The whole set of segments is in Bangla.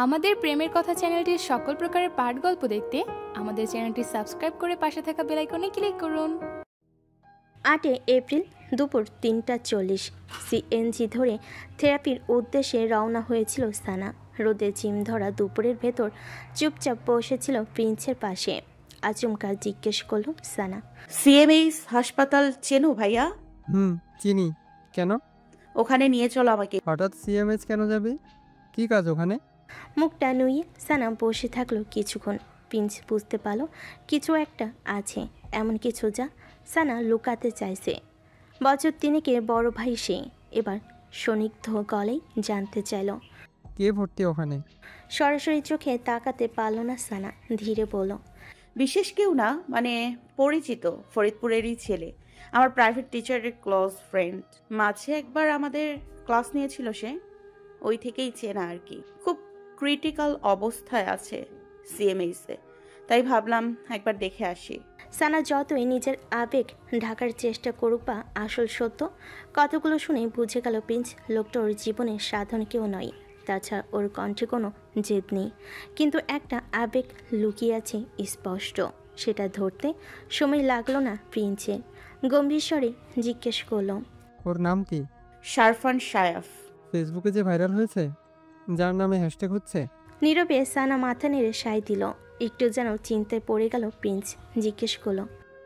আমাদের প্রেমের কথা চ্যানেলটির সকল প্রকারের পাঠ গল্প দেখতে আমাদের চ্যানেলটি সাবস্ক্রাইব করে পাশে থাকা বেল আইকনে ক্লিক করুন। 8 এপ্রিল দুপুর 3:40 সিএনজি ধরে থেরাপির উদ্দেশ্যে রওনা হয়েছিল সানা। রোদে জিম ধরা দুপুরের ভেতর চুপচাপ বসেছিল প্রিন্সের পাশে। আচমকা জিজ্ঞেস করল সানা, সিএমএইচ হাসপাতাল চেনো ভাইয়া? চিনি। কেন? ওখানে নিয়ে চলো আমাকে। হঠাৎ সিএমএইচ কেন যাবে? কি কাজ ওখানে? মুখটা নুইয়ে সানা বসে থাকলো কিছুক্ষণ। প্রিন্স বুঝতে পারল কিছু একটা আছে, এমন কিছু যা সানা লুকাতে চাইছে। বছর তিনেকের বড় ভাই সে। এবার স্নিগ্ধ গলায় জানতে চাইল, কে ভর্তি ওখানে? সরাসরি চোখে তাকাতে পারল না সানা, ধীরে বলল, বিশেষ কেউ না, মানে পরিচিত, ফরিদপুরেরই ছেলে, আমার প্রাইভেট টিচারের ক্লোজ ফ্রেন্ড। মাঝে একবার আমাদের ক্লাস নিয়েছিল সে, ওই থেকেই চেনা আর কি। খুব ক্রিটিক্যাল অবস্থায় আছে সিএমএইচে, তাই ভাবলাম একবার দেখে আসি। সানা যতই নিজের আবেগ ঢাকার চেষ্টা করুক বা আসল সত্য কথাগুলো শুনে বুঝে গেল প্রিন্স লোকটা ওর জীবনের সাধারণ কেউ নয়। তাছাড়া ওর কণ্ঠে কোনো জেদ নেই, কিন্তু একটা আবেগ লুকিয়ে আছে স্পষ্ট। সেটা ধরতে সময় লাগলো না প্রিন্সের। গম্ভীর স্বরে জিজ্ঞেস করল, ওর নাম কি? শারফান সায়াফ। ফেসবুকে যে ভাইরাল হয়েছে, যার নামে হ্যাশট্যাগ হচ্ছে? নীরবে সানা মাথা নেড়ে সায় দিল। একটু যেন চিন্তায় পড়ে গেল প্রিন্স, জিজ্ঞেস করলো,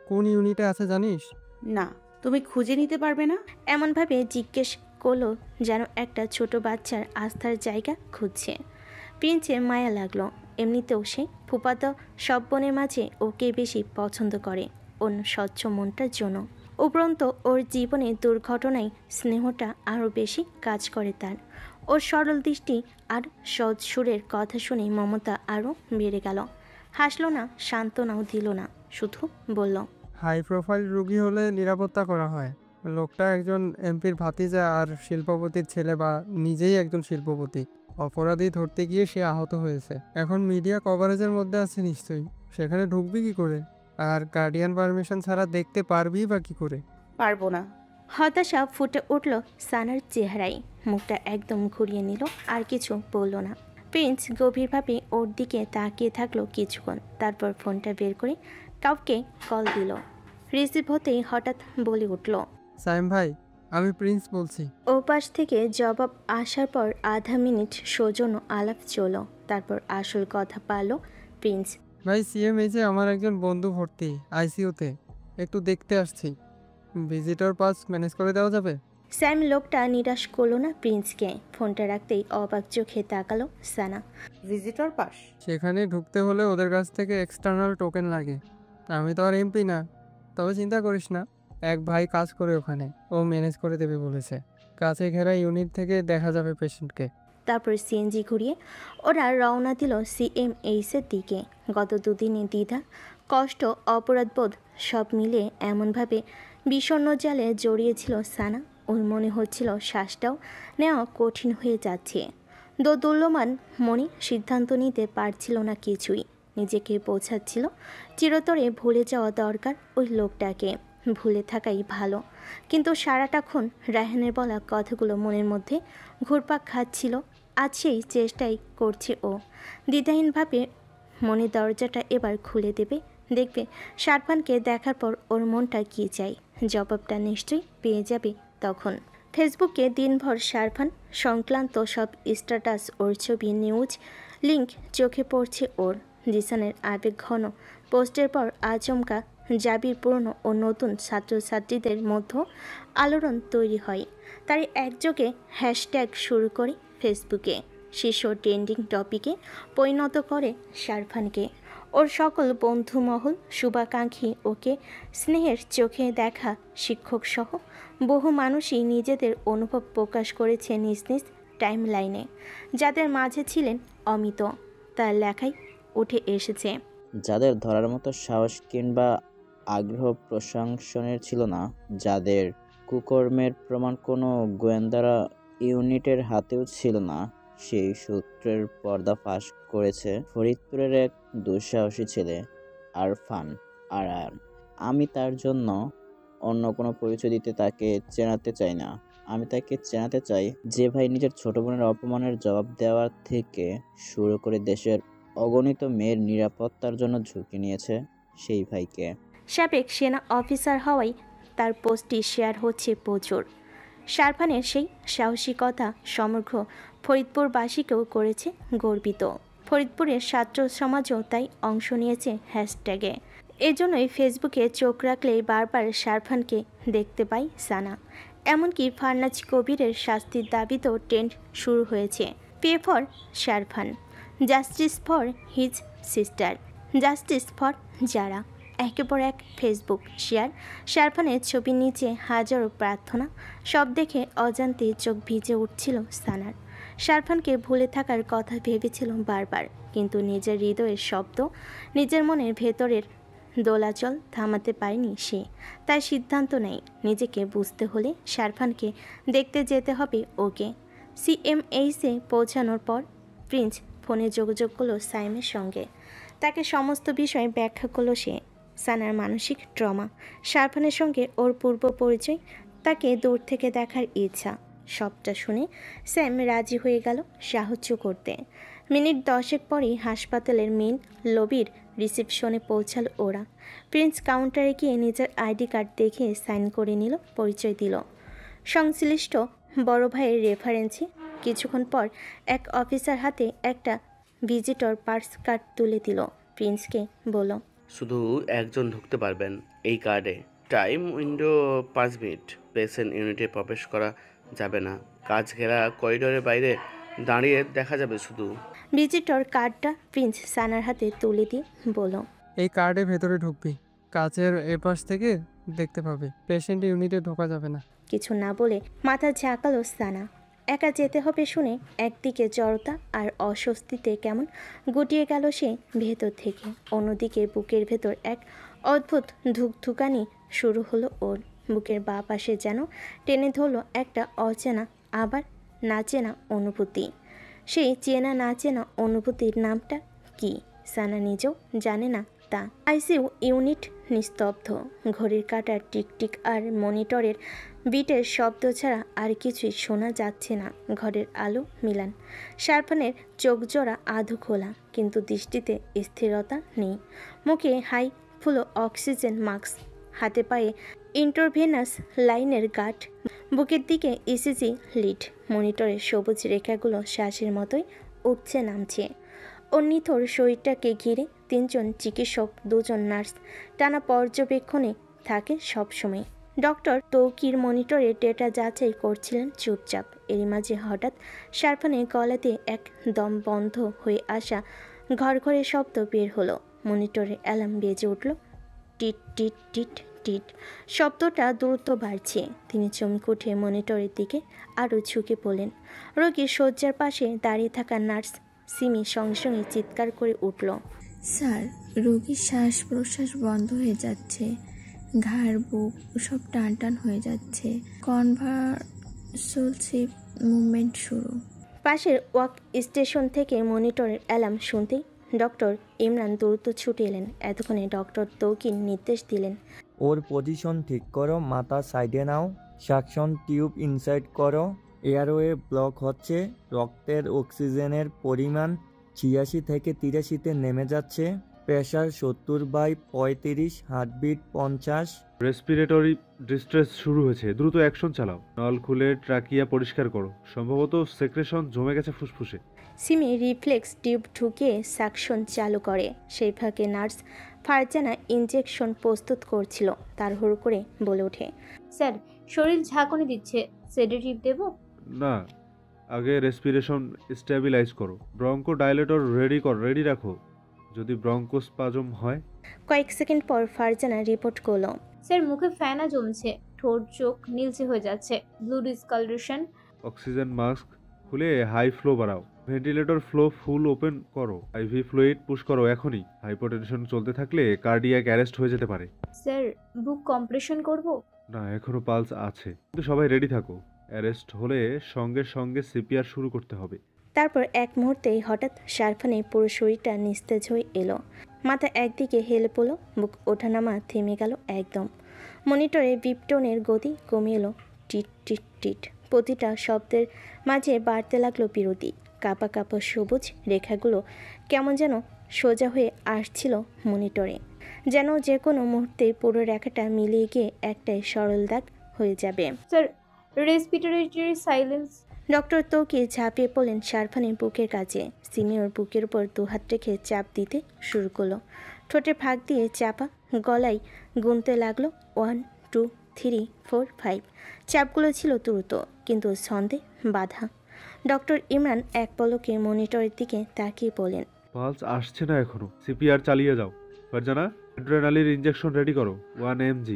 কোন ইউনিটে আছে জানিস? না, তুমি খুঁজে নিতে পারবে না? এমনভাবে জিজ্ঞেস করলো যেন একটা ছোট বাচ্চার আস্থার জায়গা খুঁজছে। প্রিন্সের মায়া লাগলো। এমনিতেও সে ফুপাতো সব বোনের মাঝে ওকে বেশি পছন্দ করে ওর স্বচ্ছ মনটার জন্য। উপরন্ত ওর জীবনে দুর্ঘটনায় স্নেহটা আরও বেশি কাজ করে তার। ওর সরল দৃষ্টি আর সৎ সুরের কথা শুনে মমতা আরও বেড়ে গেল। হাসলো না, সান্ত্বনাও দিল না, শুধু বলল, হাই প্রোফাইল রোগী হলে নিরাপত্তা করা হয়। লোকটা একজন এমপির ভাতিজা আর শিল্পপতির ছেলে, বা নিজেই একজন শিল্পপতি। অপরাধী ধরতে গিয়ে সে আহত হয়েছে। এখন মিডিয়া কভারেজের মধ্যে আছে নিশ্চয়ই। সেখানে ঢুকবি কি করে? আর গার্ডিয়ান পারমিশন ছাড়া দেখতে পারবি বা কি করে? পারবো না। হতাশা ফুটে উঠল সানার চেহারায়। মুখটা একদম ঘুরিয়ে নিল, আর কিছু বলল না। প্রিন্স গভীরভাবে ওর দিকে তাকিয়ে থাকলো কিছুক্ষণ, তারপর ফোনটা বের করে কাউকে কল দিল। রিসিভ হতেই হঠাৎ বলে উঠল, সাইম ভাই, আমি প্রিন্স বলছি। ওপাশ থেকে জবাব আসার পর আধা মিনিট সৌজন্য আলাপ চলো, তারপর আসল কথা পারল প্রিন্স। ভাই, সিএমএইচে আমার একজন বন্ধু ভর্তি আইসিইউতে, একটু দেখতে আসছি। ভিজিটর পাস ম্যানেজ করে দেওয়া যাবে? স্যাম লোকটা নিরাশ করলো না প্রিন্সকে। ফোনটা রাখতেই অবাক চোখে তাকালো সানা। Visitor pass? সেখানে ঢুকতে হলে ওদের কাছ থেকে এক্সটার্নাল টোকেন লাগে। আমি তো আর এমপি না। তবে চিন্তা করিস না, এক ভাই কাজ করে ওখানে, ও ম্যানেজ করে দেবে বলেছে। কাছে ঘেরা ইউনিট থেকে দেখা যাবে পেশেন্টকে। তারপর সিএনজি ঘুরিয়ে ওরা রওনা দিল সিএমএইচের দিকে। গত দুদিনে দ্বিধা, কষ্ট, অপরাধবোধ সব মিলিয়ে এমনভাবে বিষণ্ণ জালে জড়িয়েছিল সানা, ওর মনে হচ্ছিল শ্বাসটাও নেওয়া কঠিন হয়ে যাচ্ছে। দোদুল্যমান মনে সিদ্ধান্ত নিতে পারছিল না কিছুই। নিজেকে বোঝাচ্ছিল চিরতরে ভুলে যাওয়া দরকার ওই লোকটাকে, ভুলে থাকাই ভালো। কিন্তু সারাটাক্ষণ রায়হানের বলা কথাগুলো মনের মধ্যে ঘুরপাক খাচ্ছিল। আজ সেই চেষ্টাই করছে ও। দ্বিধাহীনভাবে মনের দরজাটা এবার খুলে দেবে, দেখবে শারফানকে দেখার পর ওর মনটা কী চাই, জবাবটা নিশ্চয়ই পেয়ে যাবে তখন। ফেসবুকে দিনভর শারফান সংক্রান্ত সব স্ট্যাটাস, ওর ছবি, নিউজ, লিঙ্ক চোখে পড়ছে ওর। জিসানের আবেগ ঘন পোস্টের পর আচমকা জাবির পুরনো ও নতুন ছাত্রছাত্রীদের মধ্যে আলোড়ন তৈরি হয়। তাই একযোগে হ্যাশট্যাগ শুরু করে ফেসবুকে, শীর্ষ ট্রেন্ডিং টপিকে পরিণত করে শারফানকে। ওর সকল বন্ধুমহল, শুভাকাঙ্ক্ষী, ওকে স্নেহের চোখে দেখা শিক্ষকসহ বহু মানুষই নিজেদের অনুভব প্রকাশ করেছে নিজ নিজ টাইম লাইনে। যাদের মাঝে ছিলেন অমিত, তার লেখায় উঠে এসেছে, যাদের ধরার মতো সাহস কিংবা আগ্রহ প্রশংসনের ছিল না, যাদের কুকর্মের প্রমাণ কোনো গোয়েন্দারা ইউনিটের হাতেও ছিল না, সেই সূত্রের পর্দা ফাঁস করেছে ফরিদপুরের এক দুঃসাহসী ছেলে, আরফান আরায়ান। আমি তার জন্য অন্য কোনো পরিচয় দিতে তাকে চেনাতে চাই না। আমি তাকে জানাতে চাই যে ভাই নিজের ছোট বোনের অপমানের জবাব দেওয়ার থেকে শুরু করে দেশের অগণিত মেয়ের নিরাপত্তার জন্য ঝুঁকি নিয়েছে সেই ভাইকে। সাবেক সেনা অফিসার হওয়ায় তার পোস্টটি শেয়ার হচ্ছে প্রচুর। শারফানের সেই সাহসিকতা সমগ্র ফরিদপুরবাসীকেও করেছে গর্বিত। ফরিদপুরের ছাত্র সমাজও তাই অংশ নিয়েছে হ্যাশট্যাগে। এজন্যই ফেসবুকে চোখ রাখলেই বারবার শারফানকে দেখতে পাই সানা। এমনকি ফারনাজ কবিরের শাস্তির দাবিতেও ট্রেন্ড শুরু হয়েছে। Pay for শারফান, justice for his sister, justice for যারা। একের পর এক ফেসবুক শেয়ার, শারফানের ছবির নিচে হাজারো প্রার্থনা। সব দেখে অজান্তে চোখ ভিজে উঠছিল সানার। শারফানকে ভুলে থাকার কথা ভেবেছিল বারবার, কিন্তু নিজের হৃদয়ের শব্দ, নিজের মনের ভেতরের দোলাচল থামাতে পারেনি সে। তাই সিদ্ধান্ত নেয় নিজেকে বুঝতে হলে শারফানকে দেখতে যেতে হবে ওকে। সিএমএইচে পৌঁছানোর পর প্রিন্স ফোনে যোগাযোগ করলো সাইমের সঙ্গে। তাকে সমস্ত বিষয় ব্যাখ্যা করলো সে। সানার মানসিক ট্রমা, শারফানের সঙ্গে ওর পূর্ব পরিচয়, তাকে দূর থেকে দেখার ইচ্ছা, সবটা শুনে স্যাম রাজি হয়ে গেল সাহায্য করতে। মিনিট 10 পরই হাসপাতালের মেন লবির রিসেপশনে পৌঁছালো ওরা। প্রিন্স কাউন্টারে গিয়ে নিজের আইডি কার্ড দেখে সাইন করে নিল, পরিচয় দিল সংশ্লিষ্ট বড় ভাইয়ের রেফারেন্সে। কিছুক্ষণ পর এক অফিসার হাতে একটা ভিজিটর পাস কার্ড তুলে দিল। প্রিন্সকে বলল, শুধু একজন ঢুকতে পারবেন এই কার্ডে। Time window 5 minute. পেশেন্ট ইউনিটে প্রবেশ করা যাবে না। কাজ ঘেরা করিডোরের বাইরে দাঁড়িয়ে দেখা যাবে শুধু। ভিজিটর কার্ডটা প্রিন্স সানার হাতে তুলে দিয়ে বলল, এই কার্ডে ভেতরে ঢুকবি, কাচের এপাশ থেকে দেখতে পাবে। পেশেন্ট ইউনিটে ঢোকা যাবে না। কিছু না বলে মাথা ঝাঁকালো সানা। একা যেতে হবে শুনে একদিকে জড়তা আর অস্বস্তিতে কেমন গুটিয়ে গেল সে ভেতর থেকে। অন্যদিকে বুকের ভেতর এক অদ্ভুত ধুকধুকানি শুরু হলো ওর। বুকের বাঁ পাশে যেন টেনে ধরলো একটা অচেনা আবার না চেনা অনুভূতি। সেই চেনা না চেনা অনুভূতির নামটা কি সানা নিজেও জানে না তা। আইসিইউ ইউনিট নিস্তব্ধ। ঘড়ির কাঁটার টিকটিক আর মনিটরের বিটের শব্দ ছাড়া আর কিছুই শোনা যাচ্ছে না। ঘরের আলো মিলান। শারফানের চোখ জোড়া আধো খোলা, কিন্তু দৃষ্টিতে স্থিরতা নেই। মুখে হাই ফুলো অক্সিজেন মাস্ক, হাতে পায়ে ইন্টারভেনাস লাইনের গাঁট, বুকের দিকে ইসিজি লিড। মনিটরের সবুজ রেখাগুলো শ্বাসের মতোই উঠছে নামছে। ওর নিথর শরীরটাকে ঘিরে 3 জন চিকিৎসক, 2 জন নার্স টানা পর্যবেক্ষণে থাকে সবসময়। ডক্টর তৌকির মনিটরে ডেটা যাচাই করছিলেন চুপচাপ। এরই মাঝে হঠাৎ শারফানের গলাতে এক দম বন্ধ হয়ে আসা ঘরঘরে শব্দ বের হলো। মনিটরে অ্যালার্ম বেজে উঠল, টিট টিট টিট টিট। শব্দটা দ্রুত বাড়ছে। তিনি চমকে উঠে মনিটরের দিকে আরও ঝুঁকে পড়লেন। রোগীর শয্যার পাশে দাঁড়িয়ে থাকা নার্স সিমি সঙ্গে সঙ্গে চিৎকার করে উঠল, স্যার, রোগীর শ্বাস প্রশ্বাস বন্ধ হয়ে যাচ্ছে, ঘাড় বুক সব টান টান হয়ে যাচ্ছে, কনভালসিভ মুভমেন্ট শুরু। পাশের ওয়ার্ক স্টেশন থেকে মনিটরের অ্যালার্ম শুনতেই ডক্টর ইমরান দ্রুত ছুটে এলেন। এতক্ষণে ডক্টর তৌকির নির্দেশ দিলেন, ওর পজিশন ঠিক করো, মাথা সাইডে নাও, সাকশন টিউব ইনসাইড করো, এয়ারওয়ে ব্লক হচ্ছে, রক্তের অক্সিজেনের পরিমাণ 86 থেকে 83-তে নেমে যাচ্ছে, প্রেশার 70/35, হার্টবিট 50। রেসপিরেটরি ডিস্ট্রেস শুরু হয়েছে, দ্রুত অ্যাকশন চালাও। নল খুলে ট্রাকিয়া পরিষ্কার করো, সম্ভবত সেক্রেশন জমে গেছে ফুসফুসে। সিমি রিফ্লেক্স টিউব ঢুকিয়ে সাকশন চালু করে। সেই ফাঁকে নার্স ফারজানা ইনজেকশন প্রস্তুত করছিল। তাড়াহুড়ো করে বলে ওঠে, স্যার, শরীর ঝাঁকুনি দিচ্ছে, সেডেটিভ দেব? না, আগে রেসপিরেশন স্টেবিলাইজ করো। ব্রঙ্কো ডাইলেটর রেডি রাখো যদি ব্রঙ্কোস্পাজম হয়। কয়েক সেকেন্ড পর ফারজানা রিপোর্ট করলো, স্যার, মুখে ফেনা জমছে, ঠোঁট চোখ নীলচে হয়ে যাচ্ছে, ব্লু ডিসকালারেশন। অক্সিজেন মাস্ক খুলে হাই ফ্লো বাড়াও। ভেন্টিলেটর ফ্লো ফুল ওপেন করো। আইভি ফ্লুইড পুশ করো এখনই। হাইপোটেনশন চলতে থাকলে কার্ডিয়াক অ্যারেস্ট হয়ে যেতে পারে। স্যার, বুক কম্প্রেশন করব? না, এখনো পালস আছে, কিন্তু সবাই রেডি থাকো। অ্যারেস্ট হলে সঙ্গে সঙ্গে সিপিআর শুরু করতে হবে। তারপর এক মুহূর্তেই হঠাৎ শারফানের পুরো শরীরটা নিস্তেজ হয়ে এলো। মাথা একদিকে হেলে পড়লো, বুক ওঠানামা থেমে গেল একদম। মনিটরে বিপটনের গতি কমে এলো, টিট টিট টিট। প্রতিটা শব্দের মাঝে বাড়তে লাগলো বিরতি। কাপা কাপা সবুজ রেখাগুলো কেমন যেন সোজা হয়ে আসছিল মনিটরে, যেন যে কোনো মুহূর্তে পুরো রেখাটা মিলিয়ে গিয়ে একটাই সরল দাগ হয়ে যাবে। Sir, respiratory silence. Doctor Toukir ঝাঁপিয়ে পড়লেন শারফানের বুকের কাছে। সিমি ওর বুকের উপর দুহাত রেখে চাপ দিতে শুরু করলো। ঠোঁটে ফাঁক দিয়ে চাপা গলায় গুনতে লাগলো 1 2 3 4 5। চাপগুলো ছিল দ্রুত কিন্তু ছন্দে বাধা। ডক্টর ইমরান এক পলকে মনিটরের দিকে তাকিয়ে বলেন, পালস আসছে না এখনো। সিপিআর চালিয়ে যাও। ফারজানা, অ্যাড্রেনালিন ইনজেকশন রেডি করো, 1 mg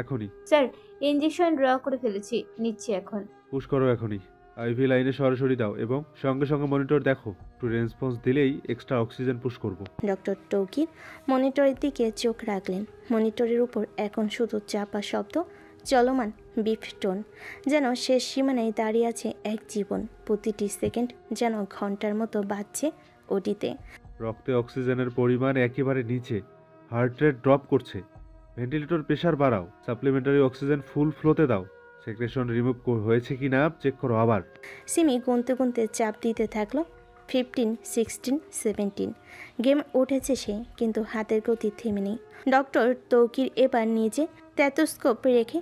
এখনই। স্যার, ইনজেকশন ড্র করে ফেলেছি, নিচ্ছি এখন। পুশ করো এখনই। আইভি লাইনে সরাসরি দাও এবং সঙ্গে সঙ্গে মনিটর দেখো। একটু রেসপন্স দিলেই এক্সট্রা অক্সিজেন পুশ করব। ডক্টর তৌকির মনিটরের দিকে চোখ রাখলেন। মনিটরের উপর এখন শুধু চাপা শব্দ, চলমান বিফটোন, যেন শেষ সীমানায় দাঁড়িয়ে আছে এক জীবন। প্রতিটি সেকেন্ড যেন ঘন্টার মতো বাজছে ওটিতে। রক্তে অক্সিজেনের পরিমাণ একেবারে নিচে, হার্ট রেট ড্রপ করছে। ভেন্টিলেটর প্রেশার বাড়াও, সাপ্লিমেন্টারি অক্সিজেন ফুল ফ্লোতে দাও। সেক্রেশন রিমুভ হয়েছে কিনা চেক করো আবার। সিমি গুনতে গুনতে চাপ দিতে থাকলো। 15 16 17। গেম উঠেছে সে, কিন্তু হাতের গতি থেমে নেই। ডক্টর তৌকির এবার নিজে স্টেথোস্কোপ রেখে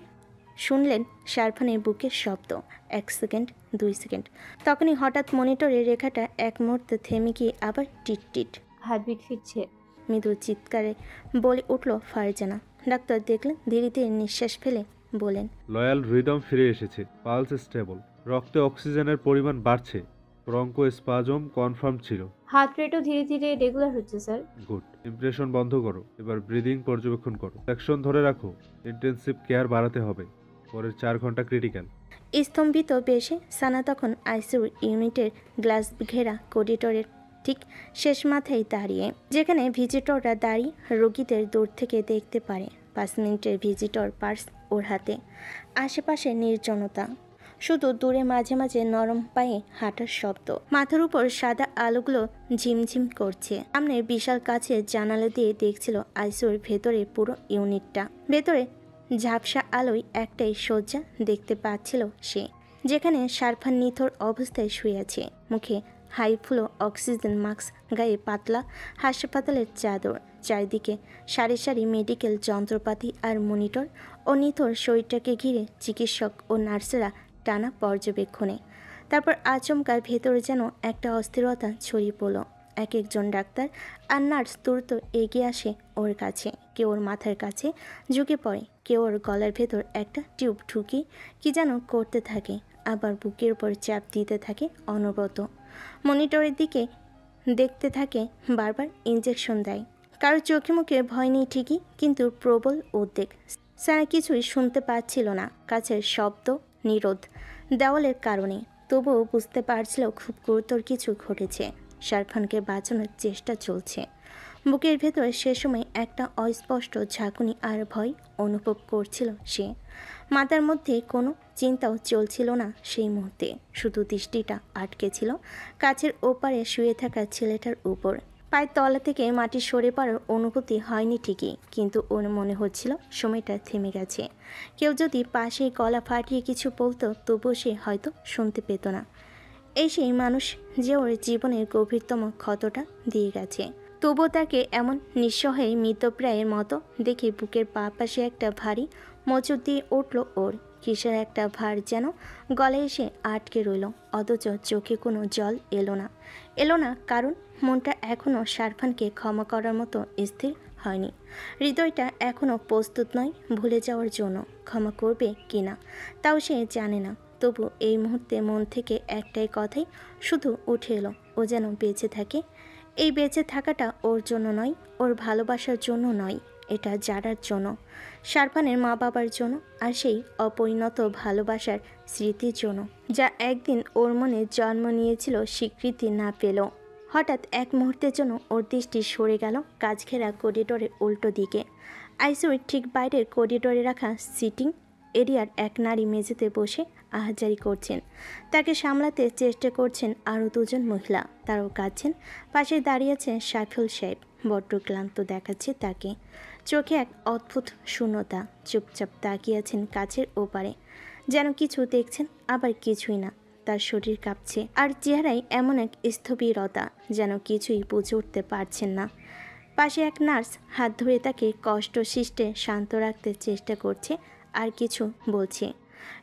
শুনলেন শারফানের বুকের শব্দ। 1 সেকেন্ড, 2 সেকেন্ড। তখনই হঠাৎ মনিটরের রেখাটা এক মুহূর্তে থেমে গিয়ে আবার টিট। হার্টবিট ফিরছে। মৃদু চিৎকারে বলে উঠল ফারজানা। ডাক্তার দেখলেন, ধীরে ধীরে নিঃশ্বাস ফেলে বলেন, লয়াল রিদম ফিরে এসেছে, পালস স্টেবল, রক্তে অক্সিজেনের পরিমাণ বাড়ছে, ব্রঙ্কো স্পাজম কনফার্ম ছিল। হার্ট রেটও ধীরে ধীরে রেগুলার হচ্ছে স্যার। গুড। ইমপ্রেশন বন্ধ করো, এবার ব্রিদিং পর্যবেক্ষণ করো। অ্যাকশন ধরে রাখো, ইন্টেনসিভ কেয়ার বাড়াতে হবে। পরের 4 ঘন্টা ক্রিটিক্যাল। স্তম্ভিত বেশে সানা তখন আইসিইউ ইউনিটের গ্লাস ঘেরা করিডোরের ঠিক শেষ মাথায় দাঁড়িয়ে, যেখানে ভিজিটররা দাঁড়িয়ে রোগীদের দূর থেকে দেখতে পারে। 5 মিনিটের ভিজিটর পার্স ওর হাতে। আশেপাশে নির্জনতা, শুধু দূরে মাঝে মাঝে নরম পায়ে হাঁটার শব্দ। মাথার উপর সাদা আলোগুলো ঝিমঝিম করছে। সামনে বিশাল কাছে জানালা দিয়ে দেখছিল আইসিইউর ভেতরে পুরো ইউনিটটা। ভেতরে ঝাপসা আলোয় একটাই শয্যা দেখতে পাচ্ছিল সে, যেখানে শারফান নিথর অবস্থায় শুয়ে আছে। মুখে হাই ফ্লো অক্সিজেন মাস্ক, গায়ে পাতলা হাসপাতালের চাদর। চারিদিকে সারি সারি মেডিকেল যন্ত্রপাতি আর মনিটর ও নিথর শরীরটাকে ঘিরে চিকিৎসক ও নার্সেরা টানা পর্যবেক্ষণে। তারপর আচমকা ভেতরে যেন একটা অস্থিরতা ছড়িয়ে পড়ল। এক একজন ডাক্তার আর নার্স দ্রুত এগিয়ে আসে ওর কাছে। কেউ ওর মাথার কাছে ঝুঁকে পড়ে, কেউ ওর গলার ভেতর একটা টিউব ঢুকি কি যেন করতে থাকে, আবার বুকের উপর চাপ দিতে থাকে অনবরত। মনিটরের দিকে দেখতে থাকে, বারবার ইঞ্জেকশন দেয়। কারো চোখে মুখে ভয় নেই ঠিকই, কিন্তু প্রবল উদ্বেগ। সারা কিছুই শুনতে পাচ্ছিল না। কাছের শব্দ নীরোধ দেওয়ালের কারণে, তবুও বুঝতে পারছিল খুব গুরুতর কিছু ঘটেছে। শারফানকে বাঁচানোর চেষ্টা চলছে। বুকের ভেতরে সে সময় একটা অস্পষ্ট ঝাঁকুনি আর ভয় অনুভব করছিল সে। মাথার মধ্যে কোনো চিন্তাও চলছিল না সেই মুহূর্তে। শুধু দৃষ্টিটা আটকে ছিল কাছের ওপারে শুয়ে থাকা ছেলেটার উপর। পায়ের তলা থেকে মাটি সরে পড়ার অনুভূতি হয়নি ঠিকই, কিন্তু ওর মনে হচ্ছিল সময়টা থেমে গেছে। কেউ যদি পাশেই গলা ফাটিয়ে কিছু বলতো, তবুও সে হয়তো শুনতে পেত না। এই সেই মানুষ যে ওর জীবনের গভীরতম ক্ষতটা দিয়ে গেছে। তবুও তাকে এমন নিঃসহায় মৃতপ্রায়ের মতো দেখে বুকের পা পাশে একটা ভারী মোচড় দিয়ে উঠল ওর। কিসের একটা ভার যেন গলায় এসে আটকে রইল, অথচ চোখে কোনো জল এলো না কারণ মনটা এখনও শারফানকে ক্ষমা করার মতো স্থির হয়নি। হৃদয়টা এখনও প্রস্তুত নয় ভুলে যাওয়ার জন্য। ক্ষমা করবে কি না তাও সে জানে না। তবু এই মুহূর্তে মন থেকে একটাই কথাই শুধু উঠে এলো, ও যেন বেঁচে থাকে। এই বেঁচে থাকাটা ওর জন্য নয়, ওর ভালোবাসার জন্য নয়, এটা জারার জন্য, শারফানের মা বাবার জন্য, আর সেই অপরিণত ভালোবাসার স্মৃতির জন্য, যা একদিন ওর মনে জন্ম নিয়েছিল স্বীকৃতি না পেল। হঠাৎ এক মুহূর্তের জন্য ওর দৃষ্টি সরে গেল কাচঘেরা করিডোরের উল্টো দিকে। আইসিইউর ঠিক বাইরের করিডোরে রাখা সিটিং এরিয়ার এক নারী মেঝেতে বসে আহাজারি করছেন। তাকে সামলাতে চেষ্টা করছেন আরও 2 জন মহিলা, তারাও কাঁদছেন। পাশে দাঁড়িয়েছেন সাইফুল সাহেব, বড্ড ক্লান্ত দেখাচ্ছে তাকে। চোখে এক অদ্ভুত শূন্যতা, চুপচাপ তাকিয়ে আছেন কাছের ওপারে। যেন কিছু দেখছেন, আবার কিছুই না। তার শরীর কাঁপছে, আর চেহারায় এমন এক স্থবিরতা যেন কিছুই বুঝে উঠতে পারছেন না। পাশে এক নার্স হাত ধরে তাকে কষ্ট সৃষ্টে শান্ত রাখতে চেষ্টা করছে, আর কিছু বলছে।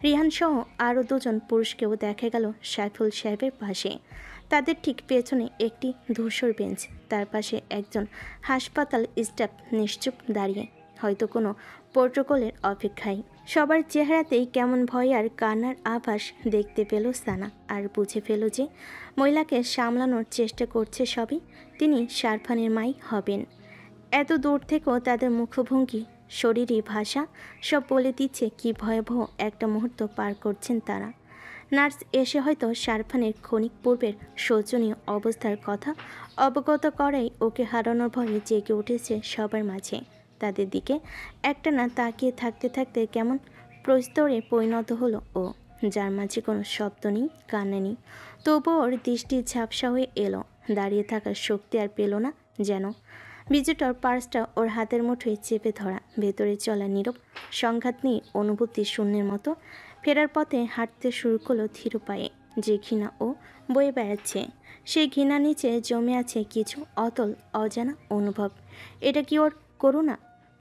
রিহান সহ আরও দুজন পুরুষকেও দেখা গেল সাইফুল সাহেবের পাশে। তাদের ঠিক পেছনে একটি ধূসর বেঞ্চ, তার পাশে একজন হাসপাতাল স্টাফ নিশ্চুপ দাঁড়িয়ে, হয়তো কোনো প্রোটোকলের অপেক্ষায়। সবার চেহারাতেই কেমন ভয় আর কান্নার আভাস দেখতে পেল সানা, আর বুঝে ফেল যে মহিলাকে সামলানোর চেষ্টা করছে সবই তিনি শারফানের মাই হবেন। এত দূর থেকেও তাদের মুখভঙ্গি, শরীরী ভাষা সব বলে দিচ্ছে কি ভয়াবহ একটা মুহূর্ত পার করছেন তারা। নার্স এসে হয়তো শারফানের ক্ষণিক পূর্বের শোচনীয় অবস্থার কথা অবগত করাই ওকে হারানোর ভয়ে জেগে উঠেছে সবার মাঝে। তাদের দিকে একটানা তাকিয়ে থাকতে থাকতে কেমন প্রস্তরে পরিণত হলো ও, যার মাঝে কোনো শব্দ নেই, কান্না নেই। তবুও ওর দৃষ্টি ঝাপসা হয়ে এলো, দাঁড়িয়ে থাকার শক্তি আর পেল না যেন। ভিজিটর পার্সটা ওর হাতের মুঠোয় চেপে ধরা, ভেতরে চলা নীরব সংঘাত নিয়ে অনুভূতি শূন্যের মতো ফেরার পথে হাঁটতে শুরু করলো ধীর পায়ে। যে ঘৃণা ও বয়ে বেড়াচ্ছে, সেই ঘৃণা নিচে জমে আছে কিছু অতল অজানা অনুভব। এটা কি ওর করুণা,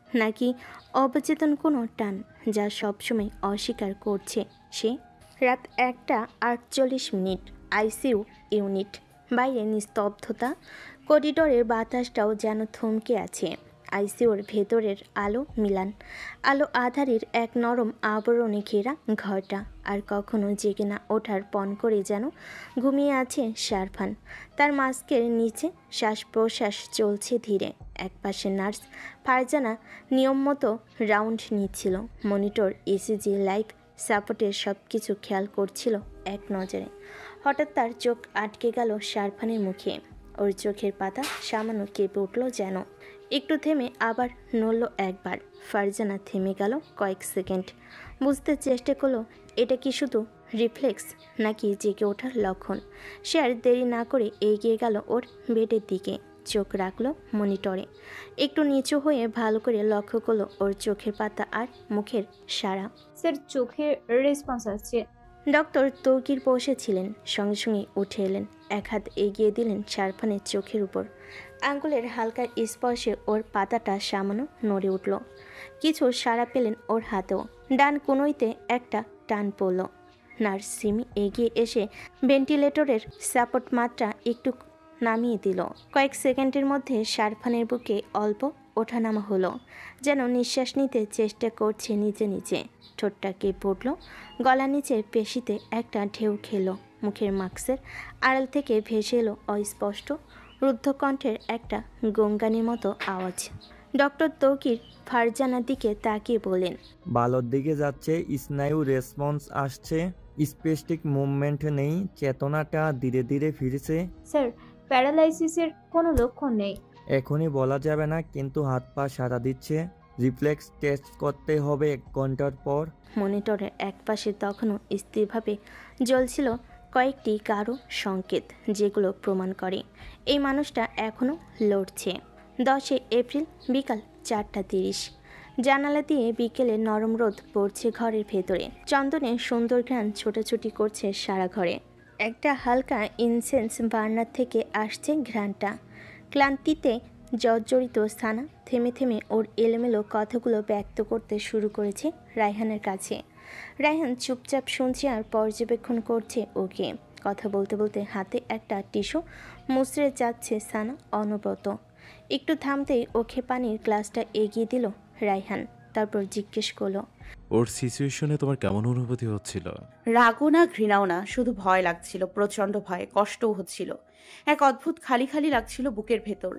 নাকি অবচেতন কোনো টান যা সবসময় অস্বীকার করছে সে? রাত 1:48, আইসিইউ ইউনিট। বাইরে নিস্তব্ধতা, করিডোরের বাতাসটাও যেন থমকে আছে। আইসিইউর ভেতরের আলো মিলান, আলো আধারের এক নরম আবরণে ঘেরা ঘরটা। আর কখনো জেগে না ওঠার পণ করে যেন ঘুমিয়ে আছে শারফান। তার মাস্কের নিচে শ্বাস প্রশ্বাস চলছে ধীরে। একপাশে নার্স ফারজানা নিয়ম মতো রাউন্ড নিচ্ছিল, মনিটর, ইসিজি, লাইফ সাপোর্টের সব কিছু খেয়াল করছিল এক নজরে। হঠাৎ তার চোখ আটকে গেল শারফানের মুখে। ওর চোখের পাতা সামান্য কেঁপে উঠল যেন। একটু থেমে আবার নড়ল একবার। ফারজানা থেমে গেল কয়েক সেকেন্ড, বুঝতে চেষ্টা করলো এটা কি শুধু রিফ্লেক্স নাকি জেগে ওঠার লক্ষণ। সে আর দেরি না করে এগিয়ে গেল ওর বেডের দিকে, চোখ রাখলো মনিটরে। একটু নিচু হয়ে ভালো করে লক্ষ্য করলো ওর চোখের পাতা আর মুখের সাড়া। স্যার, চোখের রেসপন্স আসছে। ডক্টর তৌকির বসেছিলেন, সঙ্গে সঙ্গে উঠে এলেন, এক হাত এগিয়ে দিলেন শারফানের চোখের উপর। আঙ্গুলের হালকা স্পর্শে ওর পাতাটা সামান্য নড়ে উঠল। কিছু সাড়া পেলেন ওর হাতেও। ডান কোনোইতে একটা টান পড়ল। নার্স সিমি এগিয়ে এসে ভেন্টিলেটরের সাপোর্ট মাত্রা একটু নামিয়ে দিল। কয়েক সেকেন্ডের মধ্যে শারফানের বুকে অল্প ওঠানামা হলো, যেন নিঃশ্বাস নিতে চেষ্টা করছে নিচে নিচে। ঠোঁটটা কেঁপে উঠল, গলা নিচে পেশিতে একটা ঢেউ খেলো। মুখের মাস্কের আড়াল থেকে ভেসে এলো অস্পষ্ট রুদ্ধকণ্ঠের একটা গঙ্গানির মতো আওয়াজ। ডক্টর তৌকির ফারজানার দিকে তাকিয়ে বলেন, ভালোর দিকে যাচ্ছে, স্নায়ু রেসপন্স আসছে, স্পেস্টিক মুভমেন্ট নেই, চেতনাটা ধীরে ধীরে ফিরছে। স্যার, প্যারালাইসিসের কোনো লক্ষণ নেই। এখনই বলা যাবে না, কিন্তু হাত পা সাড়া দিচ্ছে। রিফ্লেক্স টেস্ট করতে হবে 1 ঘন্টার পর। মনিটরের একপাশে তখনও স্থিরভাবে জ্বলছিল কয়েকটি গাঢ় সংকেত, যেগুলো প্রমাণ করে এই মানুষটা এখনও লড়ছে। 10 এপ্রিল বিকাল 4:30। জানালা দিয়ে বিকেলে নরম রোদ পড়ছে ঘরের ভেতরে। চন্দনে সুন্দর ঘ্রাণ ছোটাছুটি করছে সারা ঘরে। একটা হালকা ইনসেন্স বার্নার থেকে আসছে ঘ্রাণটা। ক্লান্তিতে জর্জরিত সানা থেমে থেমে ওর এলোমেলো কথাগুলো ব্যক্ত করতে শুরু করেছে রায়হানের কাছে। রায়হান চুপচাপ শুনছে আর পর্যবেক্ষণ করছে ওকে। কথা বলতে বলতে হাতে একটা টিস্যু মুচড়ে যাচ্ছে সানা অনবরত। একটু থামতেই ওকে পানির গ্লাসটা এগিয়ে দিল রায়হান, তারপর জিজ্ঞেস করলো, ওর সিচুয়েশনে তোমার কেমন অনুভূতি হচ্ছিল? রাগও না, ঘৃণাও না, শুধু ভয় লাগছিল, প্রচন্ড ভয়, কষ্টও হচ্ছিল। এক অদ্ভুত খালি খালি লাগছিল বুকের ভেতর।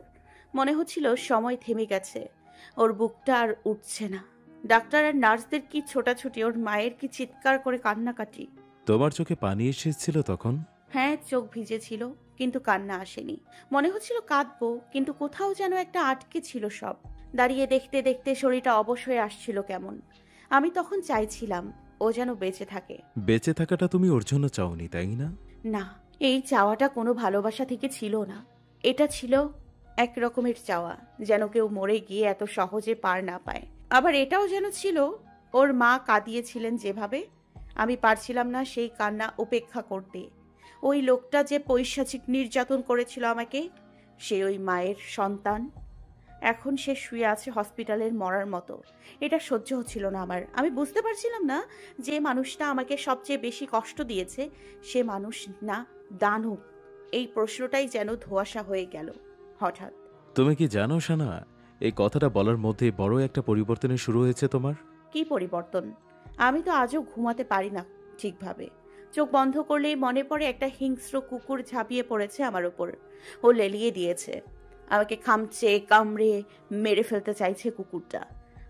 মনে হচ্ছিল সময় থেমে গেছে, ওর বুকটা আর উঠছে না। ডাক্তার আর নার্সদের কি ছোটাছুটি, ওর মায়ের কি চিৎকার করে কান্নাকাটি। তোমার চোখে পানি এসেছিল তখন? হ্যাঁ, চোখ ভিজেছিল, কিন্তু কান্না আসেনি। মনে হচ্ছিল কাঁদবো, কিন্তু কোথাও যেন একটা আটকে ছিল সব। দাঁড়িয়ে দেখতে দেখতে শরীরটা অবশ হয়ে আসছিল কেমন। আমি তখন চাইছিলাম ও যেন বেঁচে থাকে। বেঁচে থাকাটা তুমি ওর জন্য চাওনি, তাই না? না, এই চাওয়াটা কোনো ভালোবাসা থেকে ছিল না। এটা ছিল এক রকমের চাওয়া, যেন কেউ মরে গিয়ে এত সহজে পার না পায়। আবার এটাও যেন ছিল ওর মা কাঁদিয়েছিলেন যেভাবে, আমি পারছিলাম না সেই কান্না উপেক্ষা করতে। ওই লোকটা যে পৈশাচিক নির্যাতন করেছিল আমাকে, সে ওই মায়ের সন্তান। এখন সে শুয়ে আছে হসপিটালের মরার মতো। এটা সহ্য হচ্ছিল না আমার। আমি বুঝতে পারছিলাম না যে মানুষটা আমাকে সবচেয়ে বেশি কষ্ট দিয়েছে সে মানুষ না দানব। এই প্রশ্নটাই যেন ধোঁয়াশা হয়ে গেল হঠাৎ। তুমি কি জানো শানা, এই কথাটা বলার মধ্যে বড় একটা পরিবর্তনের শুরু হয়েছে তোমার। কি পরিবর্তন? আমি তো আজও ঘুমাতে পারি না ঠিকভাবে। চোখ বন্ধ করলেই মনে পড়ে একটা হিংস্র কুকুর ঝাঁপিয়ে পড়েছে আমার উপর। ও লেলিয়ে দিয়েছে, আমাকে খামচে কামড়ে মেরে ফেলতে চাইছে কুকুরটা।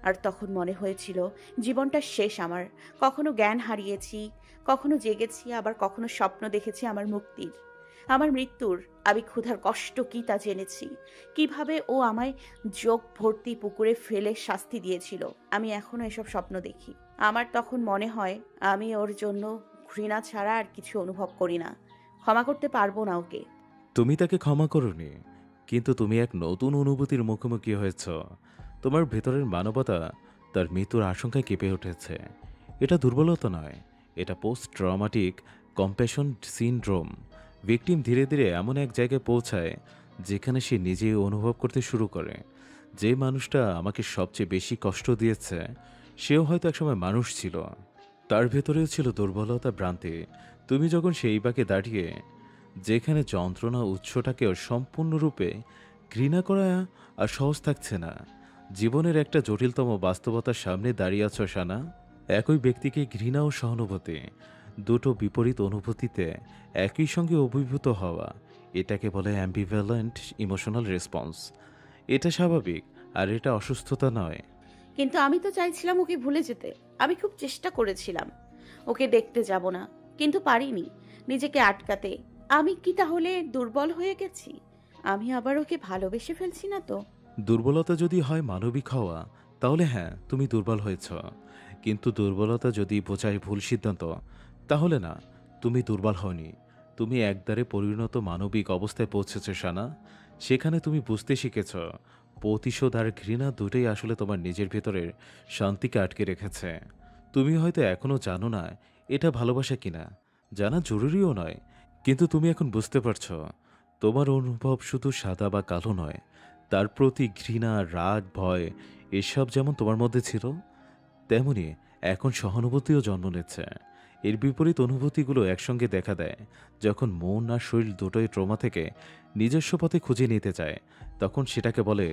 আর তখন মনে হয়েছিল জীবনটা শেষ আমার। কখনো জ্ঞান হারিয়েছি, কখনো জেগেছি, আবার কখনো স্বপ্ন দেখেছি আমার মুক্তির, আমার মৃত্যুর। আমি ক্ষুধার কষ্ট কি তা জেনেছি, কিভাবে ও আমায় যোগ ভর্তি পুকুরে ফেলে শাস্তি দিয়েছিল। আমি এখনো এসব স্বপ্ন দেখি। আমার তখন মনে হয় আমি ওর জন্য ঘৃণা ছাড়া আর কিছু অনুভব করি না। ক্ষমা করতে পারবো না ওকে। তুমি তাকে ক্ষমা করোনি, কিন্তু তুমি এক নতুন অনুভূতির মুখোমুখি হয়েছ। তোমার ভেতরের মানবতা তার মৃত্যুর আশঙ্কায় কেঁপে উঠেছে। এটা দুর্বলতা নয়, এটা post traumatic compassion syndrome. Victim ধীরে ধীরে এমন এক জায়গায় পৌঁছায় যেখানে সে নিজেই অনুভব করতে শুরু করে, যে মানুষটা আমাকে সবচেয়ে বেশি কষ্ট দিয়েছে সেও হয়তো একসময় মানুষ ছিল। তার ভেতরেও ছিল দুর্বলতা, ভ্রান্তি। তুমি যখন সেই বাঁকে দাঁড়িয়ে, যেখানে যন্ত্রণা উৎসটাকেও সম্পূর্ণরূপে ঘৃণা করা আর সহজ থাকছে না, জীবনের একটা জটিলতম বাস্তবতার সামনে দাঁড়িয়ে আছো শানা। একই ব্যক্তিকে ঘৃণা ও সহানুভূতি, দুটো বিপরীত অনুভূতিতে একই সঙ্গে অভিভূত হওয়া, এটাকে বলে অ্যাম্বিভ্যালেন্ট ইমোশনাল রেসপন্স। এটা স্বাভাবিক, আর এটা অসুস্থতা নয়। কিন্তু আমি তো চাইছিলাম ওকে ভুলে যেতে। আমি খুব চেষ্টা করেছিলাম ওকে দেখতে যাব না, কিন্তু পারিনি নিজেকে আটকাতে। আমি কি তাহলে দুর্বল হয়ে গেছি? আমি আবার ওকে ভালোবেসে ফেলছি না তো? দুর্বলতা যদি হয় মানবিক হওয়া, তাহলে হ্যাঁ, তুমি দুর্বল হয়েছ। কিন্তু দুর্বলতা যদি বোঝায় ভুল সিদ্ধান্ত, তাহলে না, তুমি দুর্বল হওনি। তুমি একদারে পরিণত মানবিক অবস্থায় পৌঁছেছ শানা। সেখানে তুমি বুঝতে শিখেছ প্রতিশোধ আর ঘৃণা দুটোই আসলে তোমার নিজের ভেতরের শান্তিকে আটকে রেখেছে। তুমি হয়তো এখনও জানো না এটা ভালোবাসা কিনা, জানা জরুরিও নয়, কিন্তু তুমি এখন বুঝতে পারছো তোমার অনুভব শুধু সাদা বা কালো নয়। তার প্রতি ঘৃণা, রাগ, ভয় এসব যেমন তোমার মধ্যে ছিল, তেমনি এখন সহানুভূতিও জন্ম নিচ্ছে। এর বিপরীত অনুভূতিগুলো একসঙ্গে দেখা দেয় যখন মন আর শরীর দুটোই ট্রমা থেকে নিজস্ব পথে খুঁজে নিতে চায়। তখন সেটাকে বলে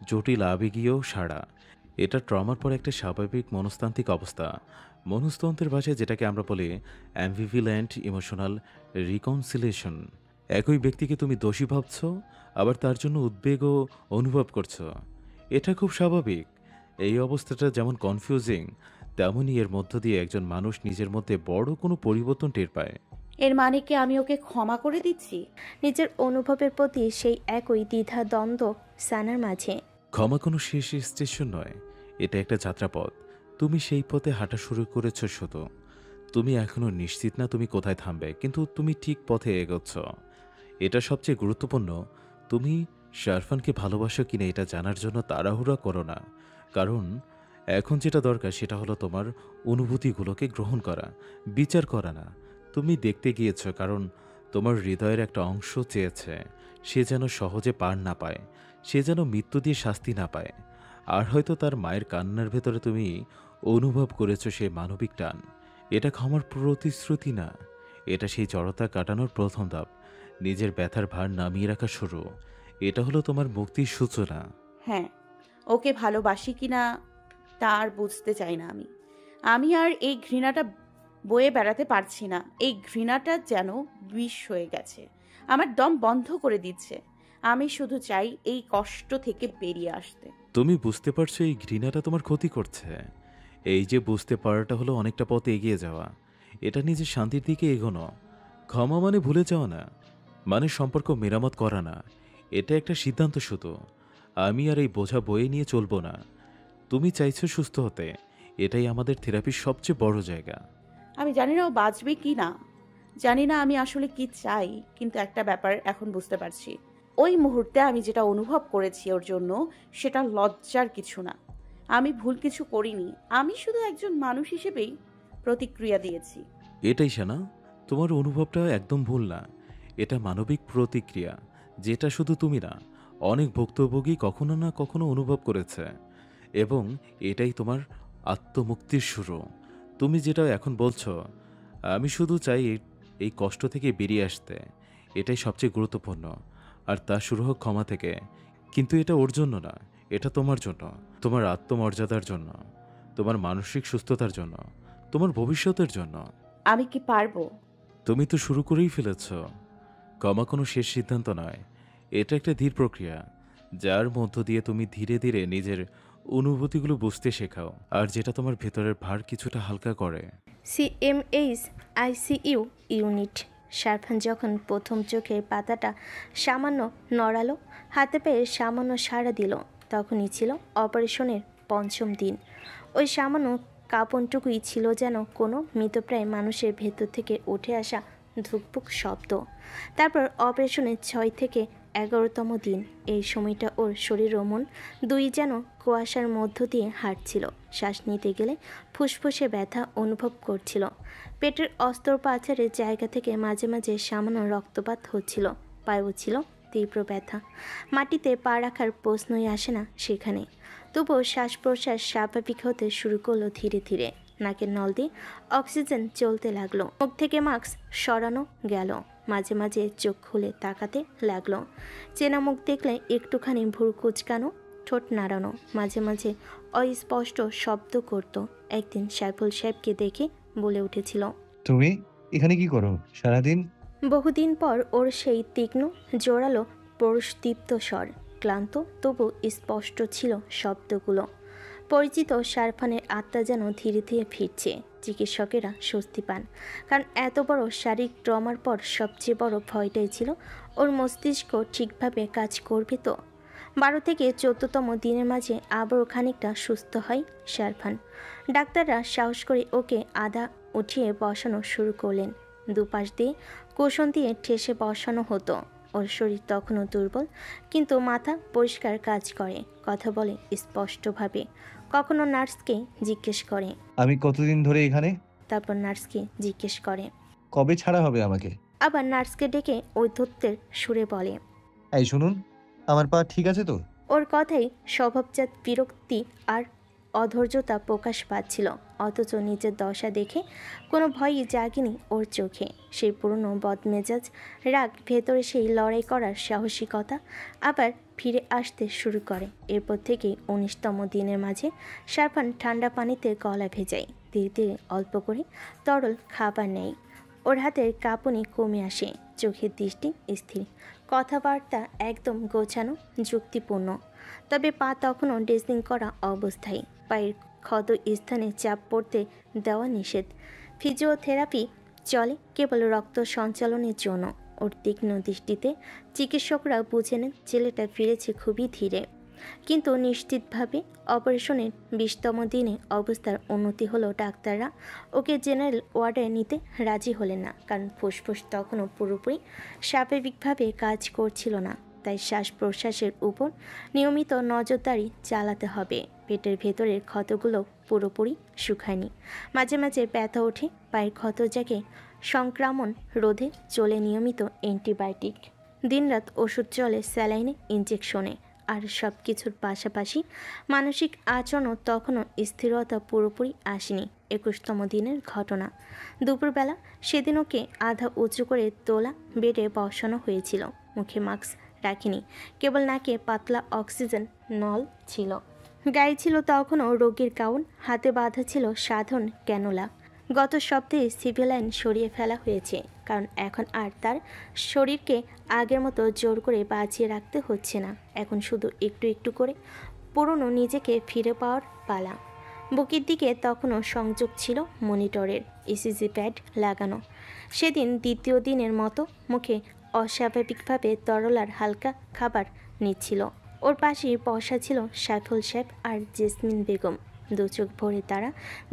জটিল আবেগীয় সাড়া। এটা ট্রমার পর একটা স্বাভাবিক মনস্তান্ত্রিক অবস্থা। মনস্তন্ত্রের ভাষায় যেটাকে আমরা বলি অ্যাম্বিভ্যালেন্ট ইমোশনাল রিকনসিলিয়েশন। একই ব্যক্তিকে তুমি দোষী ভাবছ, আবার তার জন্য উদ্বেগও অনুভব করছো। এটা খুব স্বাভাবিক। এই অবস্থাটা যেমন কনফিউজিং, তেমনই এর মধ্য দিয়ে একজন মানুষ নিজের মধ্যে বড় কোনো পরিবর্তন টের পায়। এর মানে কি আমি ওকে ক্ষমা করে দিচ্ছি? নিজের অনুভবের প্রতি সেই একই দ্বিধা দ্বন্দ্ব সানার মাঝে। ক্ষমা কোনো শেষ স্টেশন নয়, এটা একটা যাত্রাপথ। তুমি সেই পথে হাঁটা শুরু করেছ শুধু। তুমি এখনও নিশ্চিত না তুমি কোথায় থামবে, কিন্তু তুমি ঠিক পথে এগোচ্ছ। এটা সবচেয়ে গুরুত্বপূর্ণ। তুমি শারফানকে ভালোবাসো কিনা এটা জানার জন্য তাড়াহুড়া করো না, কারণ এখন যেটা দরকার সেটা হলো তোমার অনুভূতিগুলোকে গ্রহণ করা, বিচার করা না। তুমি দেখতে গিয়েছ কারণ তোমার হৃদয়ের একটা অংশ চেয়েছে সে যেন সহজে পার না পায়, সে যেন মৃত্যু দিয়ে শাস্তি না পায়। আর হয়তো তার মায়ের কান্নার ভেতরে তুমি অনুভব করেছ সেই মানবিক টান। এটা ক্ষমার প্রতিশ্রুতি না, এটা সেই জড়তা কাটানোর প্রথম ধাপ, নিজের ব্যথার ভার নামিয়ে রাখা শুরু। এটা হলো তোমার মুক্তির সূচনা। হ্যাঁ, ওকে ভালোবাসি কিনা তা আর বুঝতে চাই না আমি আর এই ঘৃণাটা বয়ে বেড়াতে পারছি না। এই ঘৃণাটা যেন বিষ হয়ে গেছে, আমার দম বন্ধ করে দিচ্ছে। আমি শুধু চাই এই কষ্ট থেকে বেরিয়ে আসতে। তুমি বুঝতে পারছো এই ঘৃণাটা তোমার ক্ষতি করছে। এই যে বুঝতে পারাটা হলো অনেকটা পথ এগিয়ে যাওয়া। এটা নিজের শান্তির দিকে এগোনো। ক্ষমা মানে ভুলে যাওয়া না, মানে সম্পর্ক মেরামত করা না। এটা একটা সিদ্ধান্ত শুধু। আমি আর এই বোঝা বয়ে নিয়ে চলবো না। তুমি চাইছো সুস্থ হতে, এটাই আমাদের থেরাপির সবচেয়ে বড় জায়গা। আমি জানি না ও বাঁচবে কি না, জানি না আমি আসলে কি চাই, কিন্তু একটা ব্যাপার এখন বুঝতে পারছি। ওই মুহূর্তে আমি যেটা অনুভব করেছি ওর জন্য, সেটা লজ্জার কিছু না। আমি ভুল কিছু করিনি, আমি শুধু একজন মানুষ হিসেবেই প্রতিক্রিয়া দিয়েছি। এটাই শানা, তোমার অনুভবটা একদম ভুল না। এটা মানবিক প্রতিক্রিয়া, যেটা শুধু তুমি না, অনেক ভুক্তভোগী কখনো না কখনো অনুভব করেছে। এবং এটাই তোমার আত্মমুক্তির শুরু। তুমি যেটা এখন বলছো, আমি শুধু চাই এই কষ্ট থেকে বেরিয়ে আসতে, এটাই সবচেয়ে গুরুত্বপূর্ণ। আর তা শুরু হোক ক্ষমা থেকে। কিন্তু এটা ওর জন্য না, এটা তোমার জন্য, তোমার আত্মমর্যাদার জন্য, তোমার মানসিক সুস্থতার জন্য, তোমার ভবিষ্যতের জন্য। আমি কি পারবো? তুমি তো শুরু করেই ফেলেছ। ক্ষমা কোনো শেষ সিদ্ধান্ত নয়, এটা একটা ধীর প্রক্রিয়া, যার মধ্য দিয়ে তুমি ধীরে ধীরে নিজের অনুভূতিগুলো বুঝতে শেখাও, আর যেটা তোমার ভেতরের ভার কিছুটা হালকা করে। CMH ICU unit. শারফান যখন প্রথম চোখের পাতাটা সামান্য নড়ালো, হাতে পায়ে সামান্য সাড়া দিল, তখনই ছিল অপারেশনের পঞ্চম দিন। ওই সামান্য কাঁপনটুকুই ছিল যেন কোনো মৃতপ্রায় মানুষের ভেতর থেকে উঠে আসা ধুকপুক শব্দ। তারপর অপারেশনের 6 থেকে 11তম দিন। এই সময়টা ওর শরীর ও মন দুই যেন কুয়াশার মধ্য দিয়ে হাঁটছিল। শ্বাস নিতে গেলে ফুসফুসে ব্যথা অনুভব করছিল। পেটের অস্ত্রোপচারের জায়গা থেকে মাঝে মাঝে সামান্য রক্তপাত হচ্ছিল। পায়েও ছিল তীব্র ব্যথা। মাটিতে পা রাখার প্রশ্নই আসে না সেখানে। তবুও শ্বাস প্রশ্বাস স্বাভাবিক হতে শুরু করলো ধীরে ধীরে। নাকের নল দিয়ে অক্সিজেন চলতে লাগলো। মুখ থেকে মাস্ক সরানো গেল। মাঝে মাঝে চোখ খুলে তাকাতে লাগলো। চেনা মুখ দেখলে একটুখানি ভুরু কুচকানো, ঠোঁট নাড়ানো, মাঝে মাঝে অস্পষ্ট শব্দ করত। একদিন সাইফুল সাহেবকে দেখে বলে উঠেছিল, তুমি এখানে কি করো সারাদিন? বহুদিন পর ওর সেই তীক্ষ্ণ জোরালো পরশদীপ্ত স্বর। ক্লান্ত তবু স্পষ্ট ছিল শব্দগুলো। পরিচিত শারফানের আত্মা যেন ধীরে ধীরে ফিরছে। চিকিৎসকেরা স্বস্তি পান, কারণ এত বড় শারীরিক ট্রমার পর সবচেয়ে বড় ভয়টাই ছিল ওর মস্তিষ্ক ঠিকভাবে কাজ করবে তো। 12 থেকে 14তম দিনের মাঝে আবারও খানিকটা সুস্থ হয় শারফান। ডাক্তাররা সাহস করে ওকে আধা উঠিয়ে বসানো শুরু করলেন। দুপাশ দিয়ে কুশন দিয়ে ঠেসে বসানো হতো। ওর শরীর তখনও দুর্বল, কিন্তু মাথা পরিষ্কার কাজ করে, কথা বলে স্পষ্টভাবে। কখনো নার্সকে জিজ্ঞেস করে, আমি কতদিন ধরে এখানে? তারপর নার্সকে জিজ্ঞেস করে, কবে ছাড়া হবে আমাকে? আবার নার্সকে ডেকে ঔদ্ধত্যের সুরে বলে, এই শুনুন, আমার পা ঠিক আছে তো? ওর কথাই স্বভাবজাত বিরক্তি আর অধৈর্যতা প্রকাশ পাচ্ছিল। অথচ নিজের দশা দেখে কোনো ভয়ই জাগেনি ওর চোখে। সেই পুরনো বদমেজাজ রাগ, ভেতরে সেই লড়াই করার সাহসিকতা আবার ফিরে আসতে শুরু করে। এরপর থেকেই 19তম দিনের মাঝে শারফান ঠান্ডা পানিতে গলা ভেজায়, ধীরে ধীরে অল্প করে তরল খাবার নেয়। ওর হাতের কাঁপুনি কমে আসে, চোখের দৃষ্টি স্থির, কথাবার্তা একদম গোছানো, যুক্তিপূর্ণ। তবে পা তখনও ড্রেসিং করা অবস্থায়। পায়ের ক্ষত স্থানে চাপ পড়তে দেওয়া নিষেধ। ফিজিওথেরাপি চলে কেবল রক্ত সঞ্চালনের জন্য। ওর তীক্ষ্ণ দৃষ্টিতে চিকিৎসকরা বুঝে নেন ছেলেটা ফিরেছে খুবই ধীরে, কিন্তু নিশ্চিতভাবে। অপারেশনের 20তম দিনে অবস্থার উন্নতি হলো। ডাক্তাররা ওকে জেনারেল ওয়ার্ডে নিতে রাজি হলেন না, কারণ ফুসফুস তখনও পুরোপুরি স্বাভাবিকভাবে কাজ করছিল না। তাই শ্বাস প্রশ্বাসের উপর নিয়মিত নজরদারি চালাতে হবে। পেটের ভেতরের ক্ষতগুলো পুরোপুরি শুকায়নি, মাঝে মাঝে ব্যথা ওঠে। পায়ের ক্ষত জায়গায় সংক্রমণ রোধে চলে নিয়মিত অ্যান্টিবায়োটিক। দিনরাত ওষুধ চলে স্যালাইনে, ইঞ্জেকশনে। আর সব কিছুর পাশাপাশি মানসিক আচরণও তখনও স্থিরতা পুরোপুরি আসেনি। 21তম দিনের ঘটনা। দুপুরবেলা সেদিন ওকে আধা উঁচু করে তোলা বেডে বসানো হয়েছিল। মুখে মাস্ক রাখিনি, কেবল নাকে পাতলা অক্সিজেন নল ছিল। গায়ে ছিল তখনও রোগীর গাউন, হাতে বাঁধা ছিল সাধারণ ক্যানোলা। গত সপ্তাহে সিভিলাইন সরিয়ে ফেলা হয়েছে, কারণ এখন আর তার শরীরকে আগের মতো জোর করে বাঁচিয়ে রাখতে হচ্ছে না। এখন শুধু একটু একটু করে পুরনো নিজেকে ফিরে পাওয়ার পালা। বুকের দিকে তখনও সংযোগ ছিল মনিটরের, ইসিজি প্যাড লাগানো। সেদিন দ্বিতীয় দিনের মতো মুখে অস্বাভাবিকভাবে তরল আর হালকা খাবার নিচ্ছিল। ওর পাশেই বসা ছিল সাইফুল সাহেব আর জেসমিন বেগম। দু চোখ ভরে তারা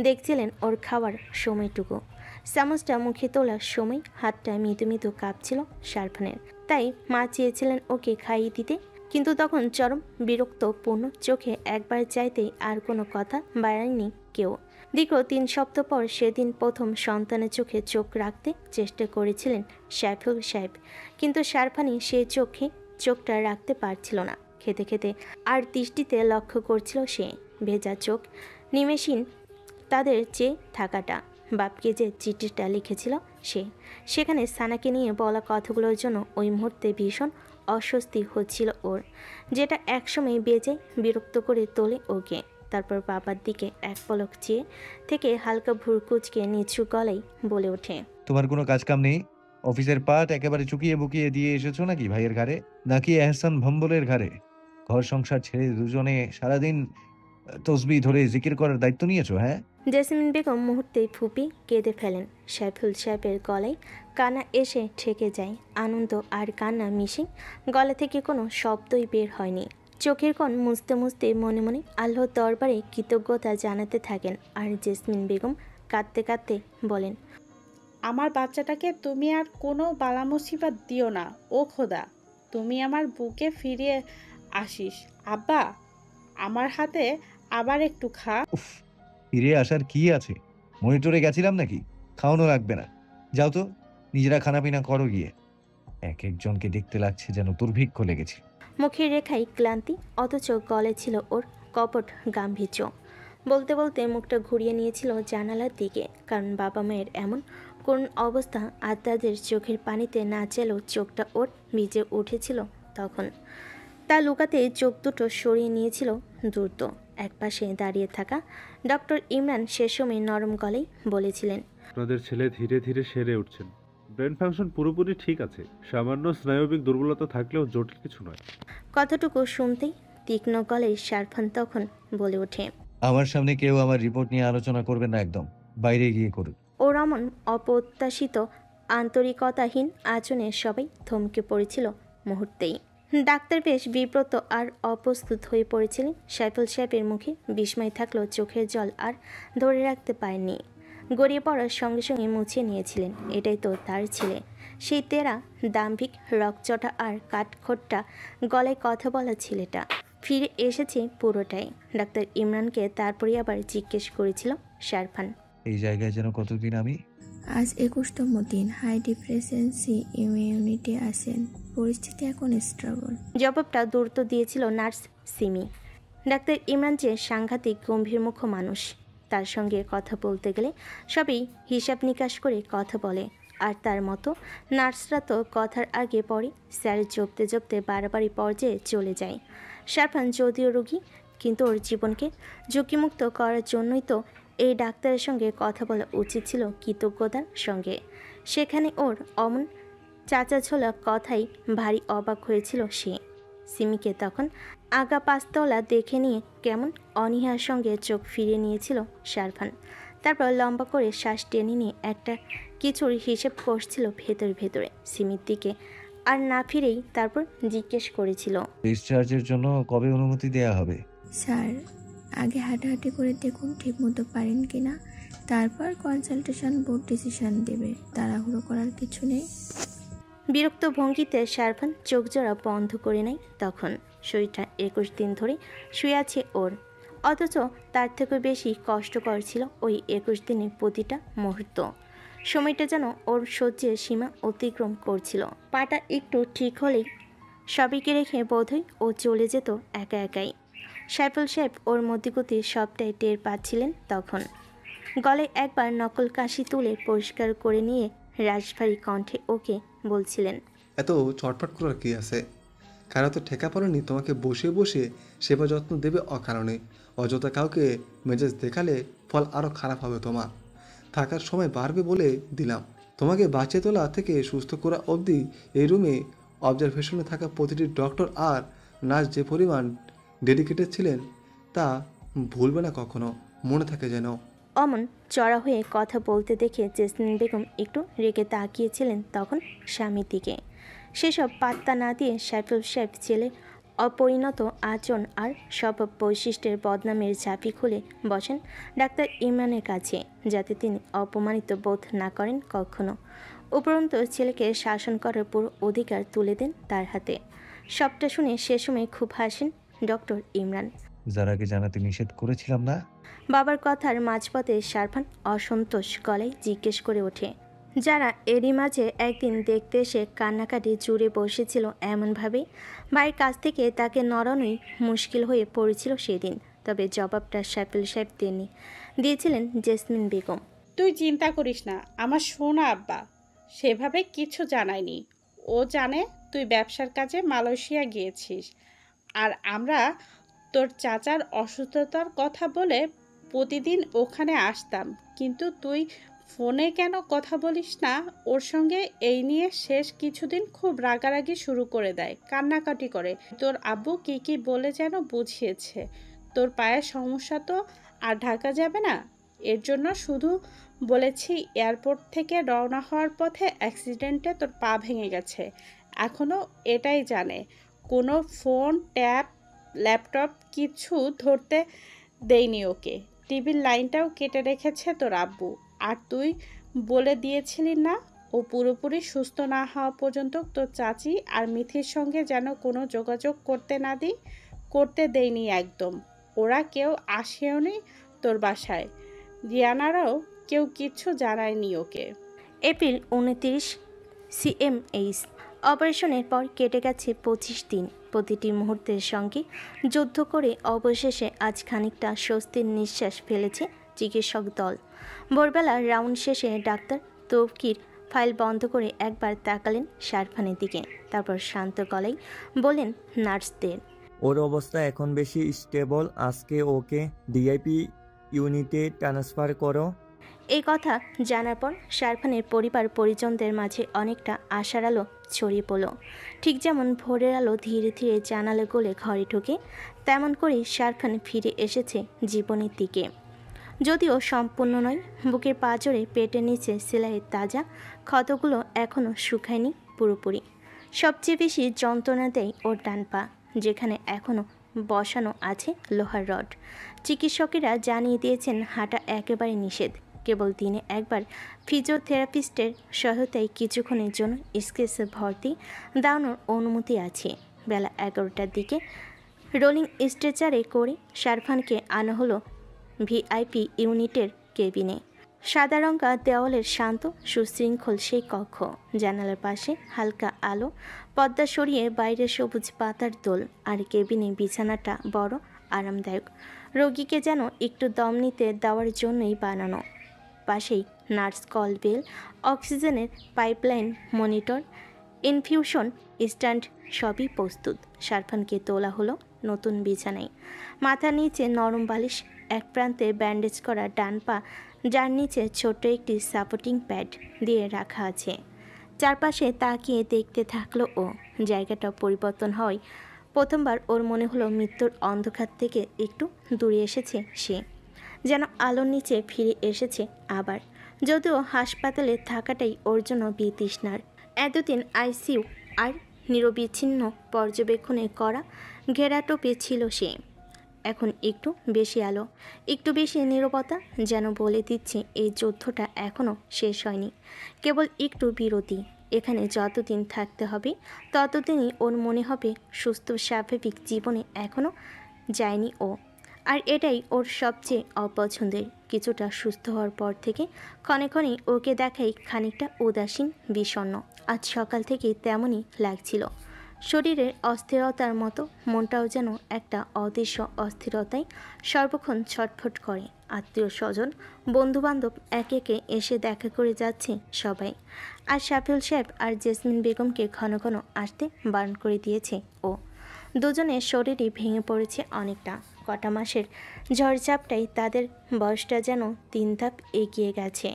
দেখছিলেন ওর খাওয়ার সময়টুকু। চামচটা মুখে তোলার সময় হাতটা মৃদু মৃদু কাঁপছিল শারফানের। তাই মা চেয়েছিলেন ওকে খাইয়ে দিতে, কিন্তু তখন চরম বিরক্তপূর্ণ চোখে একবার চাইতেই আর কোনো কথা বাড়ায়নি কেউ। দীর্ঘ 3 সপ্তাহ পর সেদিন প্রথম সন্তানের চোখে চোখ রাখতে চেষ্টা করেছিলেন সাইফুল সাহেব, কিন্তু শারফানি সেই চোখটা রাখতে পারছিল না। খেতে খেতে আর দৃষ্টিতে লক্ষ্য করছিল সে ভেজা চোখ, নিমেষহীন তাদের চেয়ে থাকাটা। বাপকে যে চিঠিটা লিখেছিল সেখানে সানাকে নিয়ে বলা কথাগুলোর জন্য ওই মুহূর্তে ভীষণ অস্বস্তি হচ্ছিল ওর, যেটা একসময় বেজে বিরক্ত করে তোলে ওকে। তারপর বাবার দিকে এক পলক চেয়ে থেকে হালকা ভুরকুচকে নিচু গলায় বলে ওঠে, তোমার কোনো কাজ কাম নেই? অফিসের পাট একেবারে চুকিয়ে বুকিয়ে দিয়ে এসেছো নাকি ভাইয়ের ঘাড়ে, নাকি এহসান ভম্বলের ঘাড়ে? ঘর সংসার ছেড়ে দুজনে সারাদিন তসবি ধরে জিকির করার দায়িত্ব নিয়েছো? হ্যাঁ। জেসমিন বেগম মুহূর্তেই ফুপি কেঁদে ফেলেন। সাইফুল সাহেবের গলায় কান্না এসে ঠেকে যায়। আনন্দ আর কান্না মিশে গলা থেকে কোনো শব্দই বের হয়নি। চোখের কোণ মুছতে মুছতে মনে মনে আল্লাহর দরবারে কৃতজ্ঞতা জানাতে থাকেন। আর জেসমিন বেগম কাঁদতে কাঁদতে বলেন, আমার বাচ্চাটাকে তুমি আর কোনো বালা মুসিবত দিও না ও খোদা। তুমি আমার বুকে ফিরিয়ে আসিস। আব্বা, আমার হাতে আবার একটু খা। ফিরে আসার কি আছে? মনিটরে গেছিলাম নাকি? খাওয়ানো লাগবে না, যাও তো নিজেরা খানাপিনা করো গিয়ে। এক একজনকে দেখতে লাগছে যেন দুর্ভিক্ষ লেগেছে। মুখের রেখায় ক্লান্তি, অথচ গলে ছিল ওর কপট গাম্ভীর্য। বলতে বলতে মুখটা ঘুরিয়ে নিয়েছিল জানালার দিকে, কারণ বাবা মায়ের এমন কোন অবস্থা আর তাদের চোখের পানিতে না চেলেও চোখটা ওর ভিজে উঠেছিল তখন। তা লুকাতে চোখ দুটো সরিয়ে নিয়েছিল দ্রুত। একপাশে দাঁড়িয়ে থাকা ডক্টর ইমরান সে সময় নরম গলায় বলেছিলেন, আপনাদের ছেলে ধীরে ধীরে সেরে উঠছেন। ব্রেন ফাংশন পুরোপুরি ঠিক আছে, সামান্য স্নায়বিক দুর্বলতা থাকলেও জটিল কিছু নয়। কথাটুকু শুনতেই তীক্ষ্ণ গলায় শারফান তখন বলে ওঠে, আমার সামনে কেউ আমার রিপোর্ট নিয়ে আলোচনা করবেন না, একদম বাইরে গিয়ে করুন। ওর এমন অপ্রত্যাশিত আন্তরিকতাহীন আচরণে সবাই থমকে পড়েছিল মুহূর্তেই। ডাক্তার বেশ বিব্রত আর অপ্রস্তুত হয়ে পড়েছিলেন। সাইফুল সাহেবের মুখে বিস্ময় থাকলেও চোখের জল আর ধরে রাখতে পারেননি। গড়িয়ে পড়ার সঙ্গে সঙ্গে মুছিয়ে নিয়েছিলেন। এটাই তো তার ছেলে, সেই তেরা দাম্ভিক রকচটা আর কাঠখোট্টা গলায় কথা বলা ছেলেটা ফিরে এসেছে পুরোটাই। ডাক্তার ইমরানকে তারপরে আবার জিজ্ঞেস করেছিল শারফান, এই জায়গায় যেন কতদিন আমি? আজ 21তম দিন। হাই ডিফ্রেন্সি ইমিউনিটি আছেন, পরিস্থিতি এখন স্ট্রাগল। জবাবটা দ্রুত দিয়েছিল নার্স সিমি। ডাক্তার ইমরান যে সাংঘাতিক গম্ভীর মুখ মানুষ, তার সঙ্গে কথা বলতে গেলে সবই হিসাব নিকাশ করে কথা বলে। আর তার মতো নার্সরা তো কথার আগে পরে স্যার জপতে জপতে বাড়াবাড়ি পর্যায়ে চলে যায়। শারফান যদিও রোগী, কিন্তু ওর জীবনকে ঝুঁকিমুক্ত করার জন্যই তো এই ডাক্তারের সঙ্গে কথা বলা উচিত ছিল কৃতজ্ঞতার সঙ্গে। সেখানে ওর অমন চাচাছোলা কথাই ভারী অবাক হয়েছিল সে। সিমিকে তখন আগা পাঁচতলা দেখে নিয়ে কেমন অনীহার সঙ্গে চোখ ফিরিয়ে নিয়েছিল শারফান। তারপর লম্বা করে শ্বাস টেনে নিয়ে একটা কিছুর হিসেব করছিল ভেতরে ভেতরে সিমির দিকে, আর না ফিরেই তারপর জিজ্ঞেস করেছিল, ডিসচার্জের জন্য কবে অনুমতি দেয়া হবে? স্যার, আগে হাঁটাহাঁটি করে দেখুন ঠিকমতো পারেন কিনা, তারপর কনসালটেশন বোর্ড ডিসিশন দেবে। তাড়াহুড়ো করার কিছু নেই। বিরক্ত ভঙ্গিতে শারফান চোখ জোড়া বন্ধ করে নেয়। তখন শরীরটা 21 দিন ধরে শুয়ে আছে ওর, অথচ তার থেকে বেশি কষ্টকর ছিল ওই 21 দিনের প্রতিটা মুহূর্ত। সময়টা যেন ওর সহ্যের সীমা অতিক্রম করছিল। পাটা একটু ঠিক হলেই সবাইকে রেখে বোধহয় ও চলে যেত একা একাই। সাইফুল সাহেব ওর মধ্যগতি সবটাই টের পাচ্ছিলেন তখন। গলায় একবার নকল কাশি তুলে পরিষ্কার করে নিয়ে রাজভারী কণ্ঠে ওকে বলছিলেন, এত চটপট করার কি আছে? কারো তো ঠেকা পড়েনি তোমাকে বসে বসে সেবা যত্ন দেবে অকারণে। অযথা কাউকে মেজাজ দেখালে ফল আরও খারাপ হবে তোমার। থাকার সময় বাড়বে বলে দিলাম। তোমাকে বাঁচিয়ে তোলা থেকে সুস্থ করা অবধি এই রুমে অবজারভেশনে থাকা প্রতিটি ডক্টর আর নার্স যে পরিমাণ ডেডিকেটেড ছিলেন তা ভুলবে না কখনো, মনে থাকে যেন। অমন চড়া হয়ে কথা বলতে দেখে জেসমিন বেগম একটু রেগে তাকিয়েছিলেন তখন স্বামীর দিকে। সেসব পাত্তা না দিয়ে সাইফুল সাহেব ছেলে অপরিণত আচরণ আর সব বৈশিষ্ট্যের বদনামের ঝাঁপি খুলে বসেন ডাক্তার ইমরানের কাছে, যাতে তিনি অপমানিত বোধ না করেন কখনো। উপরন্তু ছেলেকে শাসন করার পুরো অধিকার তুলে দেন তার হাতে। সবটা শুনে সে সময় খুব হাসেন ডক্টর ইমরান। যারাকে জানাতে নিষেধ করেছিলাম না? বাবার কথার মাঝপথে শারফান অসন্তোষ গলায় জিজ্ঞেস করে ওঠে। যারা এরই মাঝে একদিন দেখতে এসে কান্নাকাটি জুড়ে বসেছিল এমনভাবেই ভাইয়ের কাছ থেকে তাকে নড়ানোই মুশকিল হয়ে পড়েছিল সেদিন। তবে জবাবটা সাইফুল সাহেব দেননি, দিয়েছিলেন জেসমিন বেগম। তুই চিন্তা করিস না আমার সোনা আব্বা সেভাবে কিছু জানায়নি। ও জানে তুই ব্যবসার কাজে মালয়েশিয়া গিয়েছিস, আর আমরা তোর চাচার অসুস্থতার কথা বলে প্রতিদিন ওখানে আসতাম। কিন্তু তুই ফোনে কেন কথা বলিস না ওর সঙ্গে? এই নিয়ে শেষ কিছুদিন খুব রাগারাগি শুরু করে দেয়, কান্নাকাটি করে। তোর আব্বু কি বলে যেন বুঝিয়েছে, তোর পায়ের সমস্যা তো আর ঢাকা যাবে না। এর জন্য শুধু বলেছি এয়ারপোর্ট থেকে রওনা হওয়ার পথে অ্যাক্সিডেন্টে তোর পা ভেঙে গেছে। এখনও এটাই জানে, কোনো ফোন, ট্যাব, ল্যাপটপ কিছু ধরতে দেয়নি ওকে। টিভির লাইনটাও কেটে রেখেছে তোর আব্বু। আর তুই বলে দিয়েছিলি না ও পুরোপুরি সুস্থ না হওয়া পর্যন্ত তোর চাচি আর মিথির সঙ্গে যেন কোনো যোগাযোগ করতে দেয়নি একদম। ওরা কেউ আসেওনি তোর বাসায়, রিয়ানারাও কেউ কিচ্ছু জানায়নি ওকে। April 29, CMH। অপারেশনের পর কেটে গেছে 25 দিন। প্রতিটি মুহূর্তের সঙ্গে যুদ্ধ করে অবশেষে আজ খানিকটা স্বস্তির নিঃশ্বাস ফেলেছে চিকিৎসক দল। ভোরবেলা রাউন্ড শেষে ডাক্তার তৌকির ফাইল বন্ধ করে একবার তাকালেন শারফানের দিকে, তারপর শান্ত গলায় বলেন নার্সদের, ওর অবস্থা এখন বেশি স্টেবল, আজকে ওকে ডিআইপি ইউনিটে ট্রান্সফার করো। এই কথা জানার পর শারফানের পরিবার পরিজনদের মাঝে অনেকটা আশার আলো ছড়িয়ে পড়ল। ঠিক যেমন ভোরের আলো ধীরে ধীরে জানালে গলে ঘরে ঢুকে, তেমন করেই শারফান ফিরে এসেছে জীবনের দিকে। যদিও সম্পূর্ণ নয়, বুকের পাঁজরে পেটের নিচে সেলাইয়ের তাজা ক্ষতগুলো এখনও শুকায়নি পুরোপুরি। সবচেয়ে বেশি যন্ত্রণা দেয় ওর ডান পা, যেখানে এখনও বসানো আছে লোহার রড। চিকিৎসকেরা জানিয়ে দিয়েছেন হাঁটা একেবারে নিষেধ, কেবল দিনে একবার ফিজিওথেরাপিস্টের সহায়তায় কিছুক্ষণের জন্য স্কেচে ভর্তি দেওয়ানোর অনুমতি আছে। বেলা 11টার দিকে রোলিং স্ট্রেচারে করে শারফানকে আনা হলো ভিআইপি ইউনিটের কেবিনে। সাদা রঙা দেওয়ালের শান্ত সুশৃঙ্খল সেই কক্ষ, জানালার পাশে হালকা আলো, পর্দা সরিয়ে বাইরে সবুজ পাতার দোল, আর কেবিনে বিছানাটা বড় আরামদায়ক, রোগীকে যেন একটু দম নিতে দেওয়ার জন্যই বানানো। পাশেই নার্স কল বেল, অক্সিজেনের পাইপলাইন, মনিটর, ইনফিউশন স্ট্যান্ড সবই প্রস্তুত। শারফানকে তোলা হলো নতুন বিছানায়, মাথার নিচে নরম বালিশ, এক প্রান্তে ব্যান্ডেজ করা ডান পা, যার নিচে ছোট্ট একটি সাপোর্টিং প্যাড দিয়ে রাখা আছে। চারপাশে তাকিয়ে দেখতে থাকলো ও। জায়গাটা পরিবর্তন হয় প্রথমবার ওর মনে হলো মৃত্যুর অন্ধকার থেকে একটু দূরে এসেছে সে, যেন আলোর নিচে ফিরে এসেছে আবার। যদিও হাসপাতালে থাকাটাই ওর জন্য বিতৃষ্ণার। এতদিন আইসিইউ আর নিরবিচ্ছিন্ন পর্যবেক্ষণে করা ঘেরাটোপে ছিল সে। এখন একটু বেশি আলো, একটু বেশি নীরবতা, যেন বলে দিচ্ছে এই যুদ্ধটা এখনও শেষ হয়নি, কেবল একটু বিরতি। এখানে যতদিন থাকতে হবে ততদিনই ওর মনে হবে সুস্থ স্বাভাবিক জীবনে এখনও যায়নি ও। আর এটাই ওর সবচেয়ে অপছন্দের। কিছুটা সুস্থ হওয়ার পর থেকে ক্ষণে ক্ষণে ওকে দেখাই খানিকটা উদাসীন, বিষণ্ণ। আজ সকাল থেকে তেমনই লাগছিল। শরীরের অস্থিরতার মতো মনটাও যেন একটা অদৃশ্য অস্থিরতায় সর্বক্ষণ ছটফট করে। আত্মীয় স্বজন, বন্ধুবান্ধব একে একে এসে দেখা করে যাচ্ছে সবাই। আর সাইফুল সাহেব আর জেসমিন বেগমকে ঘন ঘন আসতে বারণ করে দিয়েছে ও। দুজনের শরীরই ভেঙে পড়েছে অনেকটা। কটা মাসের ঝড়ঝাপটাই তাদের বয়সটা যেন 3 ধাপ এগিয়ে গেছে।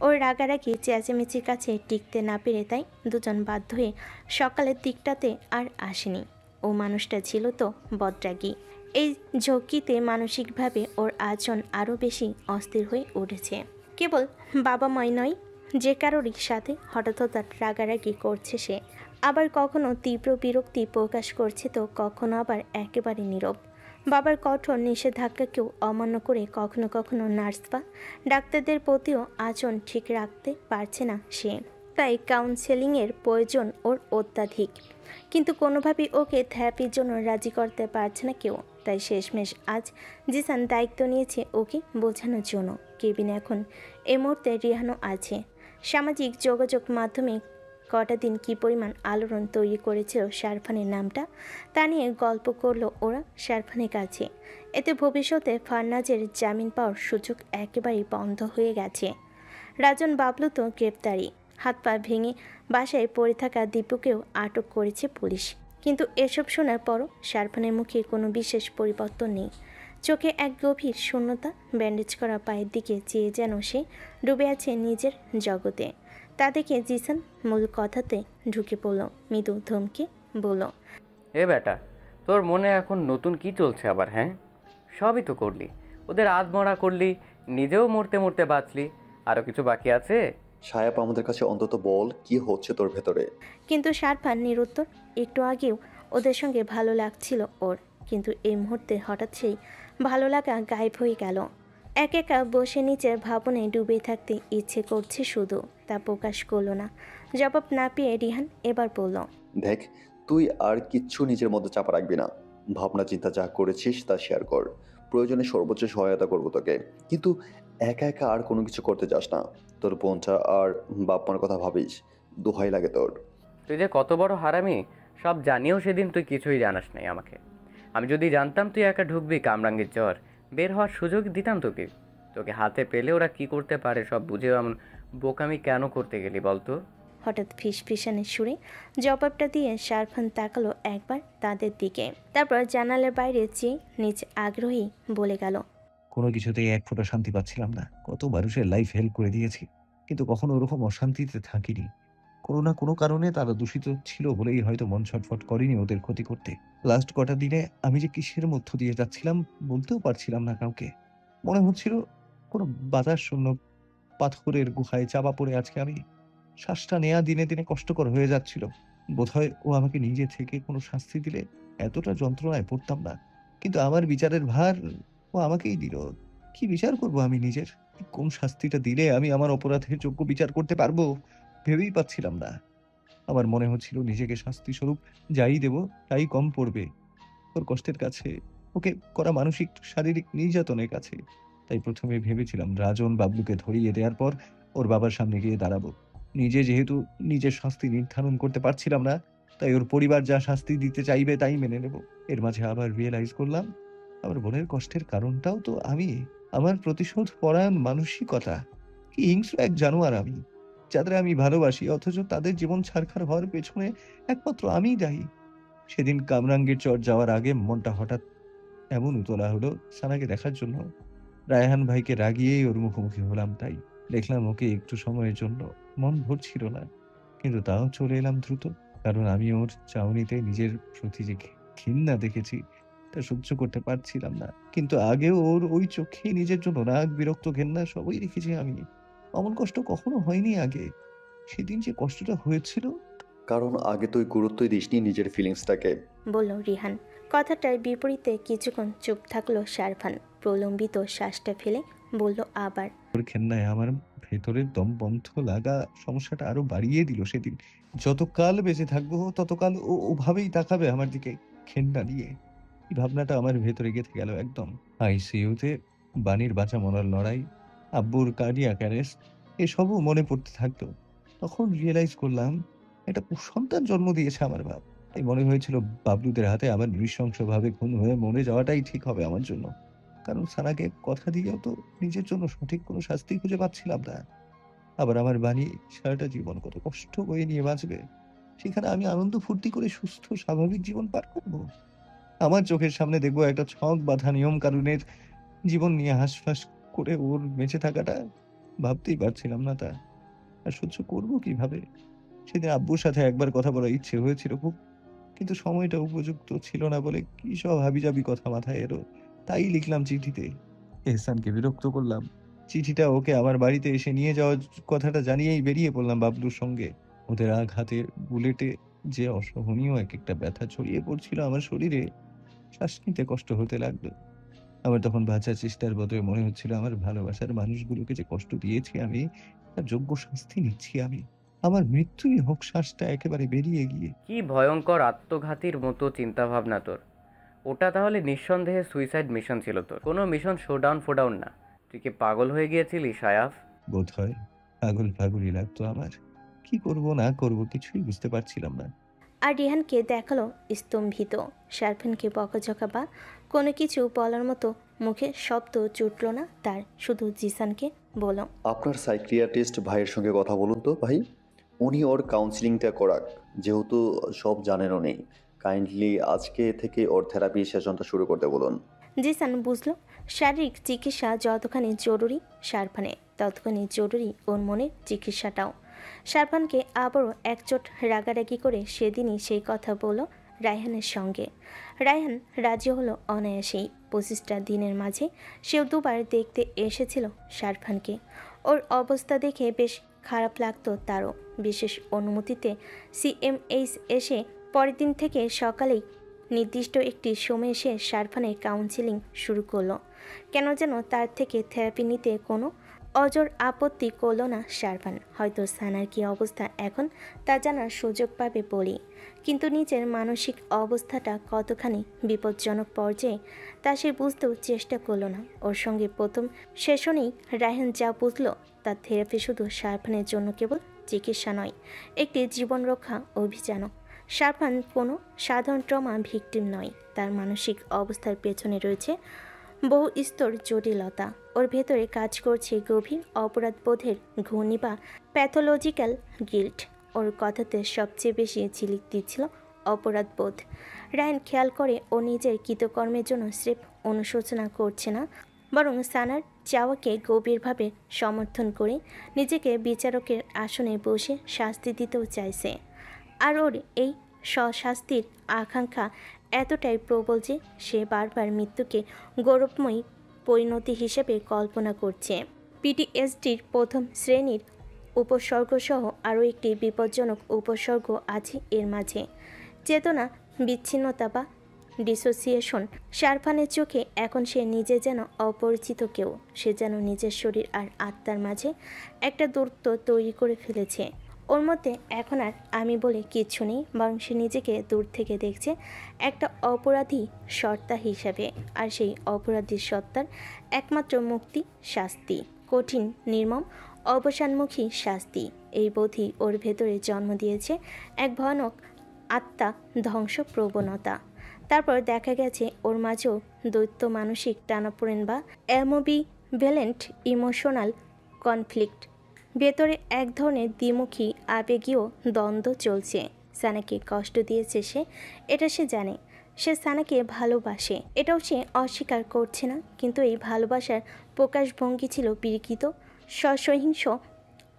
ওর রাগারাগি চেঁচামেচির কাছে টিকতে না পেরে তাই দুজন বাধ্য হয়ে সকালের দিকটাতে আর আসেনি। ও মানুষটা ছিল তো বদরাগী। এই ঝক্কিতে মানসিকভাবে ওর আচরণ আরও বেশি অস্থির হয়ে উঠেছে। কেবল বাবা মাই নয়, যে কারোরই সাথে হঠাৎ হঠাৎ রাগারাগি করছে সে। আবার কখনো তীব্র বিরক্তি প্রকাশ করছে, তো কখনো আবার একেবারে নীরব। বাবার কঠোর নিষেধাজ্ঞাকেও অমান্য করে কখনো কখনো নার্স বা ডাক্তারদের প্রতিও আচরণ ঠিক রাখতে পারছে না সে। তাই কাউন্সেলিংয়ের প্রয়োজন ওর অত্যাধিক, কিন্তু কোনোভাবেই ওকে থেরাপির জন্য রাজি করতে পারছে না কেউ। তাই শেষমেশ আজ জিসান দায়িত্ব নিয়েছে ওকে বোঝানোর জন্য। কেবিনে এখন এই মুহূর্তে রিহানও আছে। সামাজিক যোগাযোগ মাধ্যমে কটা দিন কী পরিমাণ আলোড়ন তৈরি করেছিল শারফানের নামটা, তা নিয়ে গল্প করলো ওরা শারফানের কাছে। এতে ভবিষ্যতে ফারনাজের জামিন পাওয়ার সুযোগ একেবারেই বন্ধ হয়ে গেছে। রাজন বাবলু তো গ্রেপ্তারি, হাত পা ভেঙে বাসায় পড়ে থাকা দীপুকেও আটক করেছে পুলিশ। কিন্তু এসব শোনার পরও শারফানের মুখে কোনো বিশেষ পরিবর্তন নেই। চোখে এক গভীর শূন্যতা, ব্যান্ডেজ করা পায়ের দিকে চেয়ে যেন সে ডুবে আছে নিজের জগতে। তা দেখে জিসান মূল কথাতে ঢুকে পড়ল, মৃদু ধমকে বলল, এ বেটা, তোর মনে এখন নতুন কি চলছে আবার? হ্যাঁ, সবই তো করলি, ওদের আধমরা করলি, নিজেও মরতে মরতে বাঁচলি, আরও কিছু বাকি আছে? সায়াপ, আমাদের কাছে অন্তত বল কি হচ্ছে তোর ভেতরে। কিন্তু শারফান নিরুত্তর। একটু আগেও ওদের সঙ্গে ভালো লাগছিল ওর, কিন্তু এই মুহূর্তে হঠাৎ সেই ভালো লাগা গায়েব হয়ে গেল। এক একা বসে নিচের ভাবনে ডুবে থাকতে ইচ্ছে করছে শুধু, তা প্রকাশ করলো না। জবাব না পেয়ে রিহান এবার বলল, দেখ, তুই আর কিচ্ছু নিজের মধ্যে চাপা রাখবি না। ভাবনা চিন্তা যা করেছিস তা শেয়ার কর, প্রয়োজনে সর্বোচ্চ সহায়তা করবো তোকে, কিন্তু একা একা আর কোনো কিছু করতে যাস না। তোর বোনটা আর বাপমার কথা ভাবিস, দোহাই লাগে তোর। তুই যে কত বড় হারামি, সব জানিয়েও সেদিন তুই কিছুই জানাস নাই আমাকে। আমি যদি জানতাম তুই একা ঢুকবি কামরাঙ্গীর জ্বর, বের হওয়ার সুযোগ দিতাম তোকে। তোকে হাতে পেলে ওরা কি করতে পারে সব বুঝেও এমন বোকামি কেন করতে গেলি বলতো? হঠাৎ ফিসফিসানের সুরে জবাবটা দিয়ে শারফান তাকালো একবার তাদের দিকে, তারপর জানালার বাইরে চেয়ে নিজ আগ্রহী বলে গেল, কোনো কিছুতেই এক ফোঁটা শান্তি পাচ্ছিলাম না। কত মানুষের লাইফ হেল্প করে দিয়েছি, কিন্তু কখনো ওরকম অশান্তিতে থাকিনি। কোনো না কোনো কারণে তারা দূষিত ছিল বলেই হয়তো মন ছটফট করেনি ওদের ক্ষতি করতে। লাস্ট কটা দিনে আমি যে কিসের মধ্য দিয়ে যাচ্ছিলাম বলতেও পারছিলাম না কাউকে। মনে হচ্ছিল কোনো বাতাস শূন্য পাথরের গুহায় চাপা পড়ে আজকে আমি। শ্বাসটা নেয়া দিনে দিনে কষ্টকর হয়ে যাচ্ছিল। বোধহয় ও আমাকে নিজে থেকে কোনো শাস্তি দিলে এতটা যন্ত্রণায় পড়তাম না, কিন্তু আমার বিচারের ভার ও আমাকেই দিল। কি বিচার করব আমি নিজের? কোন শাস্তিটা দিলে আমি আমার অপরাধের যোগ্য বিচার করতে পারবো ভেবেই পাচ্ছিলাম না। আমার মনে হচ্ছিল নিজেকে শাস্তি স্বরূপ যাই দেব তাই কম পড়বে ওর কষ্টের কাছে, ওকে করা মানসিক শারীরিক নির্যাতনের কাছে। তাই প্রথমে ভেবেছিলাম রাজন বাবলুকে ধরিয়ে দেওয়ার পর ওর বাবার সামনে গিয়ে দাঁড়াবো। নিজে যেহেতু নিজের শাস্তি নির্ধারণ করতে পারছিলাম না, তাই ওর পরিবার যা শাস্তি দিতে চাইবে তাই মেনে নেব। এর মাঝে আবার রিয়েলাইজ করলাম আমার বোনের কষ্টের কারণটাও তো আমি। আমার প্রতিশোধ পরায়ণ মানসিকতা, কি হিংস্র এক জানোয়ার আমি, যাদের আমি ভালোবাসি অথচ তাদের জীবন ছারখার হওয়ার পেছনে একমাত্র আমিই দায়ী। সেদিন কামরাঙ্গীর চর যাওয়ার আগে মনটা হঠাৎ এমন উতলা হলো সানাকে দেখার জন্য। রায়হান ভাইকে রাগিয়েই ওর মুখোমুখি হলাম, তাই দেখলাম ওকে একটু সময়ের জন্য। মন ভরছিল না, কিন্তু তাও চলে এলাম দ্রুত, কারণ আমি ওর চাউনিতে নিজের প্রতি যে ঘৃণা দেখেছি তা সহ্য করতে পারছিলাম না। কিন্তু আগেও ওর ওই চোখে নিজের জন্য রাগ, বিরক্ত, ঘেন্না সবই রেখেছি আমি। অমন কষ্ট কখনো হয়নি আগে। সেদিন যে কষ্টটা হয়েছিল, কারণ আগে তুই গুরুত্বই দিসনি নিজের ফিলিংসটাকে, বলল রিহান। কথাটার বিপরীতে কিছুক্ষণ চুপ থাকলো শারফান, প্রলম্বিত শ্বাসটা ফেলে বলল আবার, ওর ঘেন্নায় আমার ভেতরের দম বন্ধ লাগা সমস্যাটা আরো বাড়িয়ে দিল সেদিন। যতকাল বেঁচে থাকবো ততকাল ও ওভাবেই তাকাবে আমার দিকে ঘেন্না নিয়ে। এই ভাবনাটা আমার ভেতরে গেঁথে গেল একদম। আইসিইউতে বাণীর বাঁচা মরার লড়াই, আব্বুর কার্ডিয়াক অ্যারেস্ট, এসবও মনে পড়তে থাকতো। তখন রিয়েলাইজ করলাম একটা সন্তান জন্ম দিয়েছে আমার বাপ। তাই মনে হয়েছিল বাবলুদের হাতে আমার নৃশংসভাবে খুন হয়ে মরে যাওয়াটাই ঠিক হবে আমার জন্য। কারণ সানাকে কথা দিয়েও তো নিজের জন্য সঠিক কোনো শাস্তি খুঁজে পাচ্ছিলাম না। আবার আমার বাণী সারাটা জীবন কত কষ্ট বয়ে নিয়ে বাঁচবে, সেখানে আমি আনন্দ ফুর্তি করে সুস্থ স্বাভাবিক জীবন পার করবো। আমার চোখের সামনে দেখবো একটা ছক বাঁধা নিয়ম কানুনের জীবন নিয়ে হাঁসফাঁস করে ওর বেঁচে থাকাটা ভাবতেই পারছিলাম না। তা আর সহ্য করবো কিভাবে? সেদিন আব্বুর সাথে একবার কথা বলার ইচ্ছে হয়েছিল খুব, কিন্তু সময়টা উপযুক্ত ছিল না বলে কি সব হাবিজাবি কথা মাথায় এলো। তাই লিখলাম চিঠিতে। এহসানকে বিরক্ত করলাম। চিঠিটা ওকে আমার বাড়িতে এসে নিয়ে যাওয়ার কথাটা জানিয়েই বেরিয়ে পড়লাম বাবলুর সঙ্গে। ওদের আঘাতে বুলেটে যে অসহনীয় এক একটা ব্যথা ছড়িয়ে পড়ছিল আমার শরীরে, শ্বাস নিতে কষ্ট হতে লাগলো। আমার তখন বাঁচার চেষ্টার বদলে মনে হচ্ছিল আমার ভালোবাসার মানুষগুলোকে যে কষ্ট দিয়েছি আমি, তার যোগ্য শাস্তি নিচ্ছি আমি। আমার মৃত্যুই হোক শ্বাসটা একেবারে বেরিয়ে গিয়ে। কি ভয়ঙ্কর আত্মঘাতীর মতো চিন্তাভাবনা তোর। ওটা তাহলে নিঃসন্দেহে সুইসাইড মিশন ছিল তোর, কোনো মিশন শোডাউন ফোডাউন না। তুই কি পাগল হয়ে গিয়েছিলি সায়াফ? বোধ হয় পাগলই লাগতো আমার। কি করব না করব কিছুই বুঝতে পারছিলাম না। আর রিহানকে দেখালো স্তম্ভিত। শারফিনকে বকাঝকা বা কোনো কিছু বলার মতো মুখে শব্দ জুটল না তার। শুধু জিসানকে বলল, আপনার সাইকিয়াট্রিস্ট ভাইয়ের সঙ্গে কথা বলুন তো ভাই, উনি ওর কাউন্সিলিংটা করাক, যেহেতু সব জানেনও নেই। কাইন্ডলি আজকে থেকে ওর থেরাপি সেশনটা শুরু করতে বলুন। জিসান বুঝল শারীরিক চিকিৎসা যতখানি জরুরি শারফানে, ততখানি জরুরি ওর মনের চিকিৎসাটাও। শারফানকে আবারও একচোট রাগারাগি করে সেদিনই সেই কথা বলল রায়হানের সঙ্গে। রায়হান রাজি হলো অনায়াসেই। 25টা দিনের মাঝে সেও দুবার দেখতে এসেছিল শারফানকে। ওর অবস্থা দেখে বেশ খারাপ লাগতো তারও। বিশেষ অনুমতিতে সিএমএইচ এসে পরের দিন থেকে সকালেই নির্দিষ্ট একটি সময় এসে শারফানের কাউন্সিলিং শুরু করলো। কেন যেন তার থেকে থেরাপি নিতে কোনো অজর আপত্তি করল না শারফান। হয়তো সানার কী অবস্থা এখন তা জানার সুযোগ পাবে বলেই। কিন্তু নিজের মানসিক অবস্থাটা কতখানি বিপজ্জনক পর্যায়ে তা সে বুঝতেও চেষ্টা করল না। ওর সঙ্গে প্রথম সেশনেই রায়হান যা বুঝল তার থেরাপি শুধু শারফানের জন্য কেবল চিকিৎসা নয়, একটি জীবন রক্ষা অভিযানও। শারফান কোনো সাধারণ ট্রমা ভিকটিম নয়। তার মানসিক অবস্থার পেছনে রয়েছে বহু স্তর জটিলতা। ওর ভেতরে কাজ করছে গভীর অপরাধবোধের ঘূর্ণি বা প্যাথোলজিক্যাল গিল্ট। ওর কথাতে সবচেয়ে বেশি ঝিলিক দিচ্ছিল অপরাধবোধ। রায়ন খেয়াল করে ও নিজের কৃতকর্মের জন্য স্রেফ অনুশোচনা করছে না, বরং সানার চাওয়াকে গভীরভাবে সমর্থন করে নিজেকে বিচারকের আসনে বসে শাস্তি দিতেও চাইছে। আর ওর এই স্বশাস্তির আকাঙ্ক্ষা এতটাই প্রবল যে সে বারবার মৃত্যুকে গৌরবময়ী পরিণতি হিসেবে কল্পনা করছে। পিটিএসডির প্রথম শ্রেণীর উপসর্গসহ আরও একটি বিপজ্জনক উপসর্গ আছে এর মাঝে, চেতনা বিচ্ছিন্নতা বা ডিসোসিয়েশন। শারফানের চোখে এখন সে নিজে যেন অপরিচিত কেউ। সে যেন নিজের শরীর আর আত্মার মাঝে একটা দূরত্ব তৈরি করে ফেলেছে। ওর মধ্যে এখন আর আমি বলে কিচ্ছু নেই, বরং সে নিজেকে দূর থেকে দেখছে একটা অপরাধী সত্তা হিসাবে। আর সেই অপরাধী সত্তার একমাত্র মুক্তি শাস্তি, কঠিন নির্মম অবসানমুখী শাস্তি। এই বোধই ওর ভেতরে জন্ম দিয়েছে এক ভয়ানক আত্মা ধ্বংস প্রবণতা। তারপর দেখা গেছে ওর মাঝেও দ্বৈত মানসিক টানাপোড়েন বা অ্যামবিভ্যালেন্ট ইমোশনাল কনফ্লিক্ট। ভেতরে এক ধরনের দ্বিমুখী আবেগীয় দ্বন্দ্ব চলছে। সানাকে কষ্ট দিয়েছে সে, এটা সে জানে। সে সানাকে ভালোবাসে, এটাও সে অস্বীকার করছে না। কিন্তু এই ভালোবাসার প্রকাশভঙ্গি ছিল বিকৃত, সসহিংস,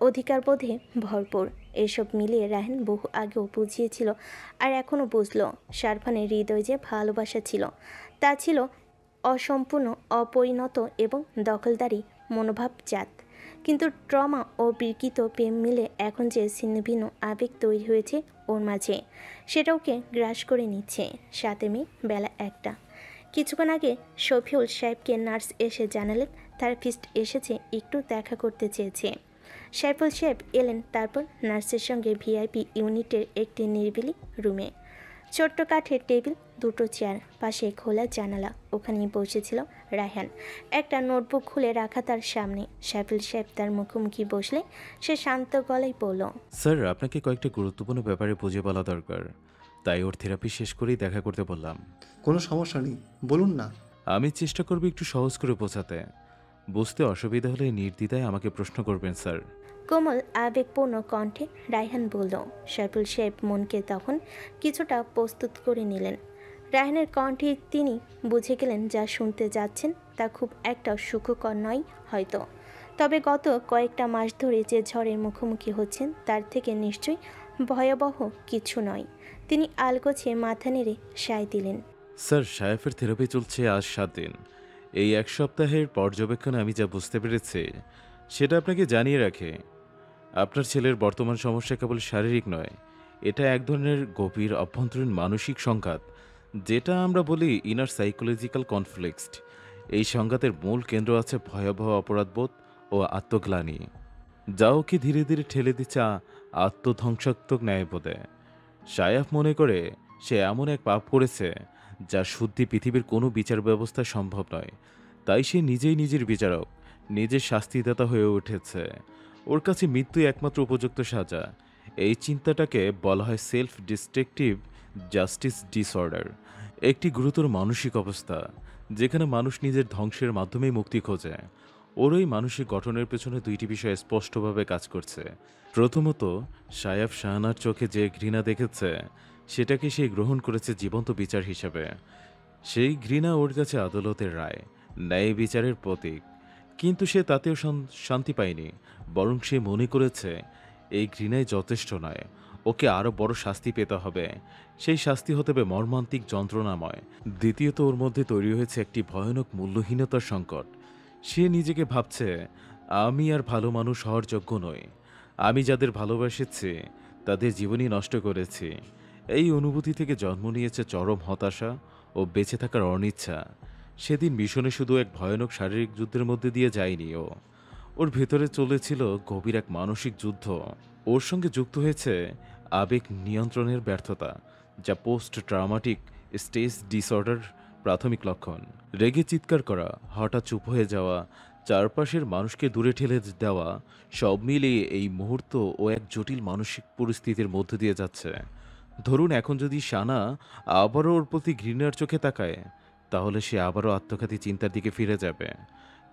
অধিকারবোধে ভরপুর। এসব মিলিয়ে রায়হান বহু আগেও বুঝিয়েছিল আর এখনও বুঝল, শারফানের হৃদয় যে ভালোবাসা ছিল তা ছিল অসম্পূর্ণ, অপরিণত এবং দখলদারি মনোভাবজাত। কিন্তু ট্রমা ও বিকৃত প্রেম মিলে এখন যে ছিন্ন ভিন্ন আবেগ তৈরি হয়েছে ওর মাঝে, সেটা ওকে গ্রাস করে নিচ্ছে। 7 মে বেলা 1টা। কিছুক্ষণ আগে শফিউল সাহেবকে নার্স এসে জানালেন থেরাপিস্ট এসেছে, একটু দেখা করতে চেয়েছে। সাইফুল সাহেব এলেন। তারপর নার্সের সঙ্গে ভিআইপি ইউনিটের একটি নিরিবিলি রুমে। ছোট্ট কাঠের টেবিল, 2টো চেয়ার, পাশে খোলা জানালা। ওখানেই বসেছিল রায়হান, একটা নোটবুক খুলে রাখা তার সামনে। সাইফুল সাহেব তার মুখোমুখি বসলে সে শান্ত গলায় বলল, স্যার, আপনাকে কয়েকটা গুরুত্বপূর্ণ ব্যাপারে বুঝে বলা দরকার, তাই ওর থেরাপি শেষ করেই দেখা করতে বললাম। কোনো সমস্যা নেই, বলুন না। আমি চেষ্টা করব একটু সহজ করে বোঝাতে। বুঝতে অসুবিধা হলে নির্দ্বিধায় আমাকে প্রশ্ন করবেন স্যার। কোমল আবেগপূর্ণ কণ্ঠে রায়হান বলল। সাইফুল সাহেব মনকে তখন কিছুটা প্রস্তুত করে নিলেন। রায়হানের কণ্ঠে তিনি বুঝে গেলেন যা শুনতে যাচ্ছেন তা খুব একটা সুখকর নয় হয়তো। তবে গত কয়েকটা মাস ধরে যে ঝড়ের মুখোমুখি হচ্ছেন তার থেকে নিশ্চয়ই ভয়াবহ কিছু নয়। তিনি আলগোছে মাথা নেড়ে সায় দিলেন। স্যার, সায়েফের থেরাপি চলছে আজ 7 দিন। এই 1 সপ্তাহের পর্যবেক্ষণে আমি যা বুঝতে পেরেছি সেটা আপনাকে জানিয়ে রাখে। আপনার ছেলের বর্তমান সমস্যা কেবল শারীরিক নয়, এটা এক ধরনের গভীর অভ্যন্তরীণ মানসিক সংঘাত, যেটা আমরা বলি ইনার সাইকোলজিক্যাল কনফ্লিক্ট। এই সংঘাতের মূল কেন্দ্র আছে ভয়াবহ অপরাধবোধ ও আত্মগ্লানি, যা ওকে ধীরে ধীরে ঠেলে দিচ্ছে আত্মধ্বংসাত্মক ন্যায়বোধে। সায়াফ মনে করে সে এমন এক পাপ করেছে যার শুদ্ধি পৃথিবীর কোনো বিচার ব্যবস্থা সম্ভব নয়। তাই সে নিজেই নিজের বিচারক, নিজের শাস্তিদাতা হয়ে উঠেছে। ওর কাছে মৃত্যুই একমাত্র উপযুক্ত সাজা। এই চিন্তাটাকে বলা হয় সেলফ ডিস্ট্রাকটিভ জাস্টিস ডিসঅর্ডার, একটি গুরুতর মানসিক অবস্থা যেখানে মানুষ নিজের ধ্বংসের মাধ্যমেই মুক্তি খোঁজে। ওর এই মানসিক গঠনের পেছনে দুইটি বিষয় স্পষ্টভাবে কাজ করছে। প্রথমত, সায়াফ শাহানার চোখে যে ঘৃণা দেখেছে সেটাকে সে গ্রহণ করেছে জীবন্ত বিচার হিসাবে। সেই ঘৃণা ওর কাছে আদালতের রায়, ন্যায় বিচারের প্রতীক। কিন্তু সে তাতেও শান্তি পায়নি, বরং সে মনে করেছে এই ঘৃণাই যথেষ্ট নয়, ওকে আরও বড় শাস্তি পেতে হবে। সেই শাস্তি হতে হবে মর্মান্তিক যন্ত্রণাময়। দ্বিতীয়ত, ওর মধ্যে তৈরি হয়েছে একটি ভয়ানক মূল্যহীনতার সংকট। সে নিজেকে ভাবছে, আমি আর ভালো মানুষ হওয়ার যোগ্য নই। আমি যাদের ভালোবাসেছি তাদের জীবনই নষ্ট করেছি। এই অনুভূতি থেকে জন্ম নিয়েছে চরম হতাশা ও বেঁচে থাকার অনিচ্ছা। সেদিন মিশনে শুধু এক ভয়ানক শারীরিক যুদ্ধের মধ্যে দিয়ে যায়নি ও, ওর ভেতরে চলেছিল গভীর এক মানসিক যুদ্ধ। ওর সঙ্গে যুক্ত হয়েছে আবেগ নিয়ন্ত্রণের ব্যর্থতা, যা পোস্ট ট্রমাটিক স্ট্রেস ডিসঅর্ডার প্রাথমিক লক্ষণ। রেগে চিৎকার করা, হঠাৎ চুপ হয়ে যাওয়া, চারপাশের মানুষকে দূরে ঠেলে দেওয়া, সব মিলিয়ে এই মুহূর্ত ও এক জটিল মানসিক পরিস্থিতির মধ্য দিয়ে যাচ্ছে। ধরুন, এখন যদি শানা আবারও ওর প্রতি ঘৃণার চোখে তাকায়, তাহলে সে আবারও আত্মঘাতী চিন্তার দিকে ফিরে যাবে।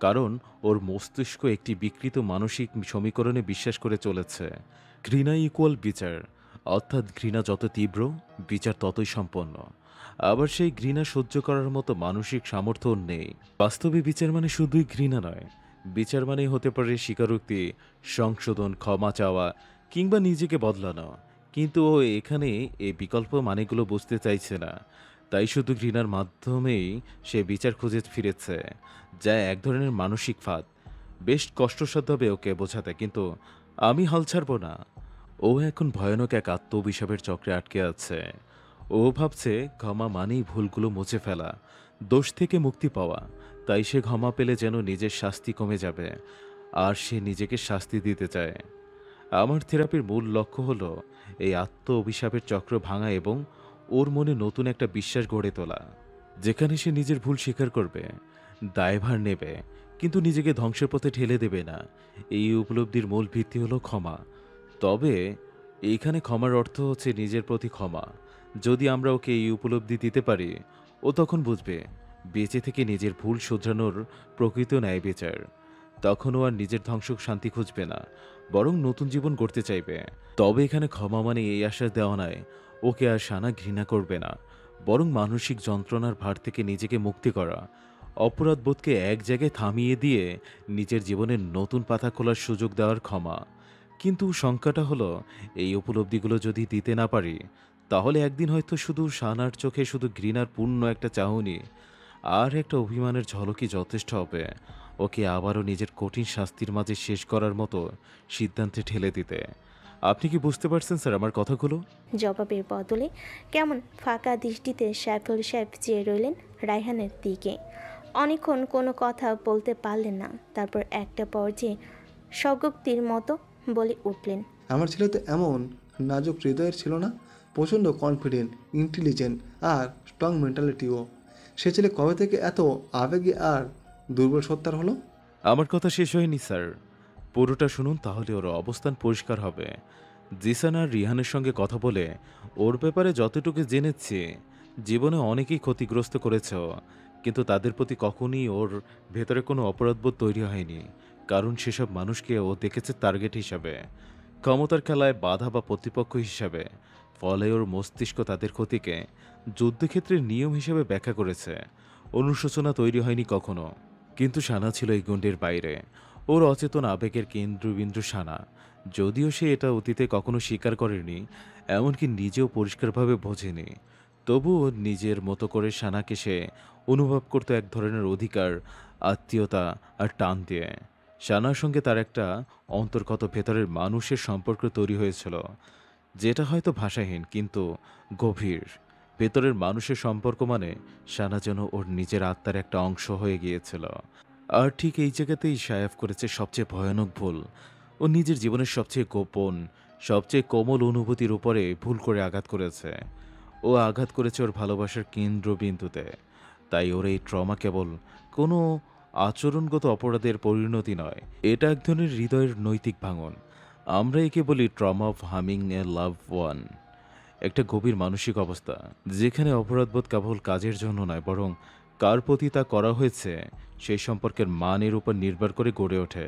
কারণ ওর মস্তিষ্ক একটি বিকৃত মানসিক সমীকরণে বিশ্বাস করে চলেছে, ঘৃণা ইকুয়াল বিচার, অর্থাৎ ঘৃণা যত তীব্র, বিচার ততই সম্পন্ন। আবার সেই ঘৃণা সহ্য করার মতো মানসিক সামর্থ্য নেই। বাস্তবে বিচার মানে শুধুই ঘৃণা নয়, বিচার মানে হতে পারে স্বীকারোক্তি, সংশোধন, ক্ষমা চাওয়া কিংবা নিজেকে বদলানো। কিন্তু ও এখানে এই বিকল্প মানেগুলো বুঝতে চাইছে না। তাই শুধু ঘৃণার মাধ্যমেই সে বিচার খুঁজে ফিরেছে, যা এক ধরনের মানসিক ফাঁদ। বেশ কষ্টসাধ্য হবে ওকে বোঝাতে, কিন্তু আমি হাল ছাড়ব না। ও এখন ভয়ানক এক আত্মঅভিশাপের চক্রে আটকে আছে। ও ভাবছে ক্ষমা মানেই ভুলগুলো মুছে ফেলা, দোষ থেকে মুক্তি পাওয়া। তাই সে ক্ষমা পেলে যেন নিজের শাস্তি কমে যাবে, আর সে নিজেকে শাস্তি দিতে চায়। আমার থেরাপির মূল লক্ষ্য হলো এই আত্ম অভিশাপের চক্র ভাঙা এবং ওর মনে নতুন একটা বিশ্বাস গড়ে তোলা, যেখানে সে নিজের ভুল স্বীকার করবে, দায়ভার নেবে, কিন্তু নিজেকে ধ্বংসের পথে ঠেলে দেবে না। এই উপলব্ধির মূল ভিত্তি হলো ক্ষমা। তবে এইখানে ক্ষমার অর্থ হচ্ছে নিজের প্রতি ক্ষমা। যদি আমরা ওকে এই উপলব্ধি দিতে পারি, ও তখন বুঝবে বেঁচে থেকে নিজের ভুল শোধরানোর প্রকৃত ন্যায় বিচার। তখন ও আর নিজের ধ্বংসক শান্তি খুঁজবে না, বরং নতুন জীবন গড়তে চাইবে। তবে এখানে ক্ষমা মানে এই আশ্বাস দেওয়া নয় ওকে আর শানা ঘৃণা করবে না, বরং মানসিক যন্ত্রণার ভার থেকে নিজেকে মুক্তি করা, অপরাধবোধকে এক জায়গায় থামিয়ে দিয়ে নিজের জীবনের নতুন পাতা খোলার সুযোগ দেওয়ার ক্ষমা। কিন্তু শঙ্কাটা হলো, এই উপলব্ধিগুলো যদি দিতে না পারি, তাহলে একদিন হয়তো শুধু শানার চোখে শুধু ঘৃণার পূর্ণ একটা চাহনি আর একটা অভিমানের ঝলকই যথেষ্ট হবে ওকে আবারও নিজের কঠিন শাস্তির মাঝে শেষ করার মতো সিদ্ধান্তে ঠেলে দিতে। আপনি কি বুঝতে পারছেন স্যার আমার কথাগুলো? জবাবের বদলে কেমন ফাঁকা দৃষ্টিতে সাইফুল সাহেব চেয়ে রইলেন রায়হানের দিকে। অনেকক্ষণ কোনো কথা বলতে পারলেন না। তারপর একটা পর্যায়ে স্বগোক্তির মতো বলে উঠলেন, আমার ছেলে তো এমন নাজুক হৃদয়ের ছিল না, প্রচণ্ড কনফিডেন্ট, ইন্টেলিজেন্ট আর স্ট্রং মেন্টালিটিও। সে ছেলে কবে থেকে এত আবেগী আর দুর্বল সত্তার হলো? আমার কথা শেষ হয়নি স্যার, পুরোটা শুনুন, তাহলে ওর অবস্থান পরিষ্কার হবে। জিসান আর রিহানের সঙ্গে কথা বলে ওর ব্যাপারে যতটুকু জেনেছি, জীবনে অনেকেই ক্ষতিগ্রস্ত করেছে, কিন্তু তাদের প্রতি কখনই ওর ভেতরে কোনো অপরাধবোধ তৈরি হয়নি, কারণ সেসব মানুষকে ও দেখেছে টার্গেট হিসাবে, ক্ষমতার খেলায় বাধা বা প্রতিপক্ষ হিসাবে। ফলে ওর মস্তিষ্ক তাদের ক্ষতিকে যুদ্ধক্ষেত্রের নিয়ম হিসেবে ব্যাখ্যা করেছে। অনুশোচনা তৈরি হয়নি কখনো। কিন্তু শানা ছিল এই গণ্ডের বাইরে, ওর অচেতন আবেগের কেন্দ্রবিন্দু শানা। যদিও সে এটা অতীতে কখনো স্বীকার করেনি, এমনকি নিজেও পরিষ্কারভাবে বোঝেনি, তবুও নিজের মতো করে শানাকে সে অনুভব করত এক ধরনের অধিকার, আত্মীয়তা আর টান দিয়ে। শানার সঙ্গে তার একটা অন্তর্গত ভেতরের মানুষের সম্পর্ক তৈরি হয়েছিল, যেটা হয়তো ভাষাহীন কিন্তু গভীর। ভেতরের মানুষের সম্পর্ক মানে শানা যেন ওর নিজের আত্মার একটা অংশ হয়ে গিয়েছিল। আর ঠিক এই জায়গাতেই সায়াফ করেছে সবচেয়ে ভয়ানক ভুল। ও নিজের জীবনের সবচেয়ে গোপন, সবচেয়ে কোমল অনুভূতির উপরে ভুল করে আঘাত করেছে। ও আঘাত করেছে ওর ভালোবাসার কেন্দ্রবিন্দুতে। তাই ওর এই ট্রমা কেবল কোনো আচরণগত অপরাধের পরিণতি নয়, এটা এক ধরনের হৃদয়ের নৈতিক ভাঙন। আমরা একে বলি trauma of harming A love one, একটা গভীর মানসিক অবস্থা যেখানে অপরাধবোধ কেবল কাজের জন্য নয়, বরং কার প্রতি তা করা হয়েছে সেই সম্পর্কের মানের উপর নির্ভর করে গড়ে ওঠে।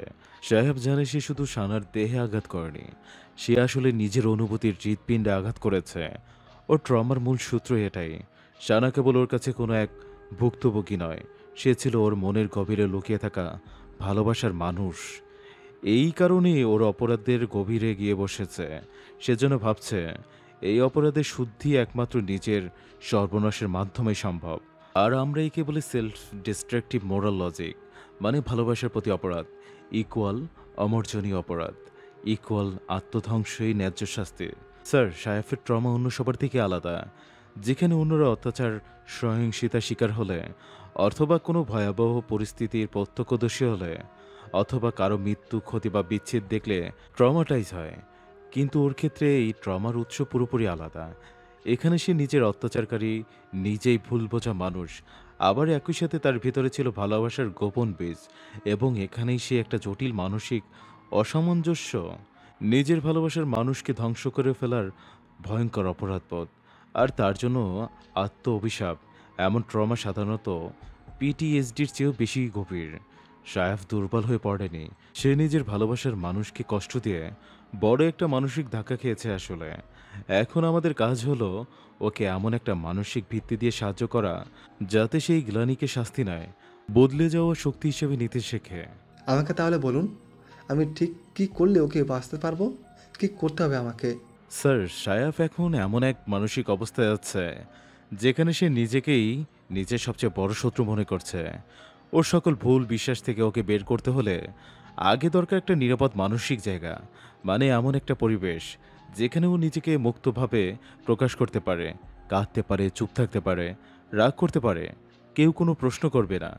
সাহেব জানে সে শুধু সানার দেহে আঘাত করেনি, সে আসলে নিজের অনুভূতির হৃৎপিণ্ডে আঘাত করেছে। ওর ট্রমার মূল সূত্র এটাই। সানা কেবল ওর কাছে কোনো এক ভুক্তভোগী নয়, সে ছিল ওর মনের গভীরে লুকিয়ে থাকা ভালোবাসার মানুষ। এই কারণেই ওর অপরাধের গভীরে গিয়ে বসেছে। সেজন্য ভাবছে এই অপরাধের শুদ্ধি একমাত্র নিজের সর্বনাশের মাধ্যমেই সম্ভব। আর আমরা একে বলি সেলফ ডিস্ট্রাকটিভ মোরাল লজিক, মানে ভালোবাসার প্রতি অপরাধ ইকুয়াল অমর্জনীয় অপরাধ, ইকুয়াল আত্মধ্বংসই ন্যায্য শাস্তি। স্যার, সায়েফের ট্রমা অন্য সবার থেকে আলাদা। যেখানে অন্যরা অত্যাচার সহিংসিতার শিকার হলে, অথবা কোনো ভয়াবহ পরিস্থিতির প্রত্যক্ষদর্শী হলে, অথবা কারো মৃত্যু, ক্ষতি বা বিচ্ছেদ দেখলে ট্রমাটাইজ হয়, কিন্তু ওর ক্ষেত্রে এই ট্রমার উৎস পুরোপুরি আলাদা। এখানে সে নিজের অত্যাচারকারী, নিজেই ভুল বোঝা মানুষ, আবার একই সাথে তার ভিতরে ছিল ভালোবাসার গোপন বীজ, এবং এখানেই সে একটা জটিল মানসিক অসামঞ্জস্য, নিজের ভালোবাসার মানুষকে ধ্বংস করে ফেলার ভয়ঙ্কর অপরাধবোধ, আর তার জন্য আত্ম অভিশাপ। এমন ট্রমা সাধারণত পিটিএসডির চেয়েও বেশি গভীর। সায়েফ দুর্বল হয়ে পড়েনি, সে নিজের ভালোবাসার মানুষকে কষ্ট দিয়ে বড় একটা মানসিক ধাক্কা খেয়েছে আসলে। এখন আমাদের কাজ হলো ওকে এমন একটা মানসিক ভিত্তি দিয়ে সাহায্য করা যাতে সেই গ্লানিকে শাস্তি নেয়, বদলে যাওয়া শক্তি হিসেবে নিতে শেখে। আমাকে তাহলে বলুন, আমি ঠিক কি করলে ওকে বাঁচতে পারবো? কি করতে হবে আমাকে? স্যার, সায়াফ এখন এমন এক মানসিক অবস্থায় আছে যেখানে সে নিজেকেই নিজের সবচেয়ে বড় শত্রু মনে করছে। ওর সকল ভুল বিশ্বাস থেকে ওকে বের করতে হলে আগে দরকার একটা নিরাপদ মানসিক জায়গা, মানে এমন একটা পরিবেশ যেখানে ও নিজেকে মুক্তভাবে প্রকাশ করতে পারে, কাঁদতে পারে, চুপ থাকতে পারে, রাগ করতে পারে। কেউ কোনো প্রশ্ন করবে না,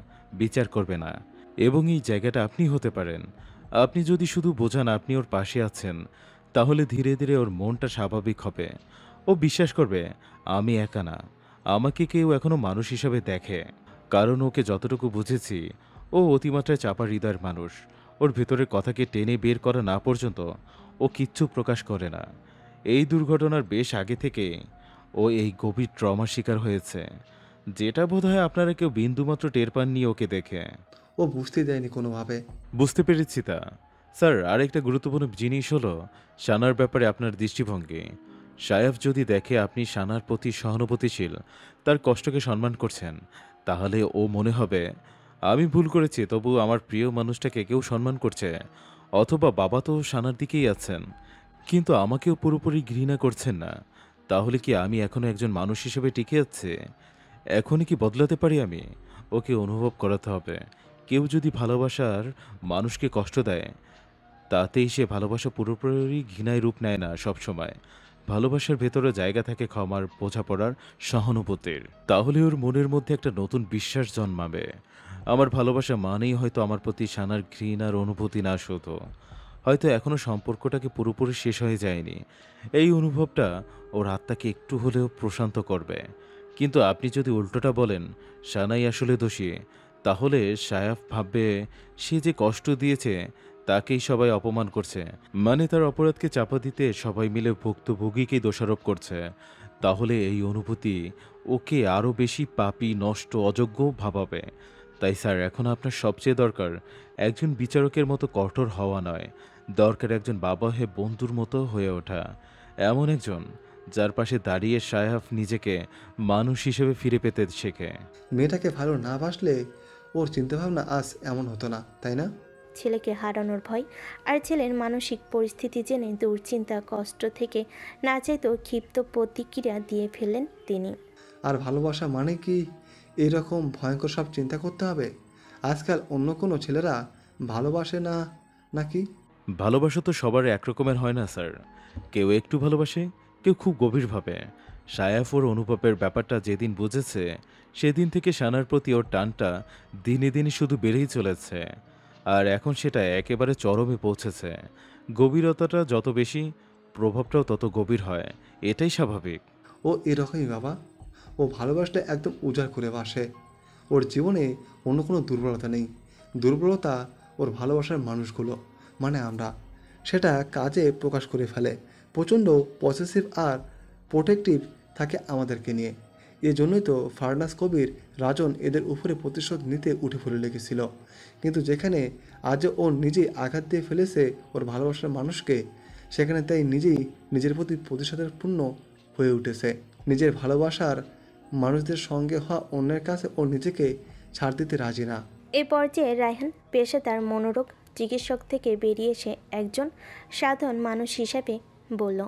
বিচার করবে না, এবং এই জায়গাটা আপনি হতে পারেন। আপনি যদি শুধু বোঝান আপনি ওর পাশে আছেন, তাহলে ধীরে ধীরে ওর মনটা স্বাভাবিক হবে। ও বিশ্বাস করবে আমি একা না, আমাকে কেউ এখনো মানুষ হিসাবে দেখে। কারণ ওকে যতটুকু বুঝেছি, ও অতিমাত্রায় চাপা হৃদয়ের মানুষ। ওর ভেতরের কথাকে টেনে বের করা না পর্যন্ত ও কিচ্ছু প্রকাশ করে না। এই দুর্ঘটনার বেশ আগে থেকে ও এই গভীর ট্রমার শিকার হয়েছে, যেটা বোধহয় আপনারা কেউ বিন্দুমাত্র টের পাননি ওকে দেখে। ও বুঝতে দেয়নি কোনোভাবে। বুঝতে পেরেছি তা। স্যার, আরেকটা গুরুত্বপূর্ণ জিনিস হলো সানার ব্যাপারে আপনার দৃষ্টিভঙ্গি। সায়েফ যদি দেখে আপনি সানার প্রতি সহানুভূতিশীল, তার কষ্টকে সম্মান করছেন, তাহলে ও মনে হবে আমি ভুল করেছি, তবু আমার প্রিয় মানুষটাকে কেউ সম্মান করছে। অথবা বাবা তো সানার দিকেই আছেন, কিন্তু আমাকেও পুরোপুরি ঘৃণা করছেন না। তাহলে কি আমি এখনও একজন মানুষ হিসেবে টিকে আছি? এখনই কি বদলাতে পারি আমি? ওকে অনুভব করাতে হবে কেউ যদি ভালোবাসার মানুষকে কষ্ট দেয়, তাতেই সে ভালোবাসা পুরোপুরি ঘৃণায় রূপ নেয় না। সবসময় ভালোবাসার ভেতরে জায়গা থাকে ক্ষমার, বোঝাপড়ার, সহানুভূতির। তাহলে ওর মনের মধ্যে একটা নতুন বিশ্বাস জন্মাবে। আমার ভালোবাসা মানেই হয়তো আমার প্রতি সানার ঘৃণার অনুভূতি না, শুধু হয়তো এখনও সম্পর্কটাকে পুরোপুরি শেষ হয়ে যায়নি। এই অনুভবটা ওর আত্মাকে একটু হলেও প্রশান্ত করবে। কিন্তু আপনি যদি উল্টোটা বলেন সানাই আসলে দোষী, তাহলে সায়াফ ভাববে সে যে কষ্ট দিয়েছে তাকেই সবাই অপমান করছে, মানে তার অপরাধকে চাপা দিতে সবাই মিলে ভুক্তভোগীকেই দোষারোপ করছে। তাহলে এই অনুভূতি ওকে আরও বেশি পাপী, নষ্ট, অযোগ্য ভাবাবে। তাই স্যার, এখন আপনার সবচেয়ে দরকার একজন বিচারকের মতো কঠোর হওয়া নয়, দরকার একজন বাবা হয়ে বন্ধুর মতো হয়ে ওঠা। এমন একজন যার পাশে দাঁড়িয়ে সায়াফ নিজেকে মানুষ হিসেবে ফিরে পেতে শেখে। মেয়েটাকে ভালো না বাসলে ওর চিন্তাভাবনা আজ এমন হতো না, তাই না? ছেলেকে হারানোর ভয় আর ছেলের মানসিক পরিস্থিতি জেনে দুশ্চিন্তা, কষ্ট থেকে না চাইতেও ক্ষিপ্ত প্রতিক্রিয়া দিয়ে ফেললেন তিনি। আর ভালোবাসা মানে কি এরকম ভয়ঙ্কর সব চিন্তা করতে হবে? আজকাল অন্য কোনো ছেলেরা ভালোবাসে না নাকি? ভালোবাসা তো সবার একরকমের হয় না স্যার। কেউ একটু ভালোবাসে, কেউ খুব গভীরভাবে। সায়াফ ওর অনুভবের ব্যাপারটা যেদিন বুঝেছে, সেদিন থেকে সানার প্রতি ওর টানটা দিনে দিনে শুধু বেড়েই চলেছে। আর এখন সেটা একেবারে চরমে পৌঁছেছে। গভীরতাটা যত বেশি, প্রভাবটাও তত গভীর হয়, এটাই স্বাভাবিক। ও এরকমই বাবা, ও ভালোবাসলে একদম উজাড় করে বাসে। ওর জীবনে অন্য কোনো দুর্বলতা নেই। দুর্বলতা ওর ভালোবাসার মানুষগুলো, মানে আমরা, সেটা কাজে প্রকাশ করে ফেলে। প্রচণ্ড পসেসিভ আর প্রোটেক্টিভ থাকে আমাদেরকে নিয়ে। এজন্যই তো ফারনাস কবির, রাজন এদের উপরে প্রতিশোধ নিতে উঠে পড়ে লেগেছিল। কিন্তু যেখানে আজ ও নিজেই আঘাত দিয়ে ফেলেছে ওর ভালোবাসার মানুষকে, সেখানে তাই নিজেই নিজের প্রতি প্রতিশোধের পূর্ণ হয়ে উঠেছে। নিজের ভালোবাসার মানুষদের সঙ্গে হওয়া অন্যের কাছে ও নিজেকে ছাড় দিতে রাজি না। এ পর্যায়ে রায়হান পেশাদার মনোরোগ চিকিৎসক থেকে বেরিয়ে এসে একজন সাধারণ মানুষ হিসাবে বলল,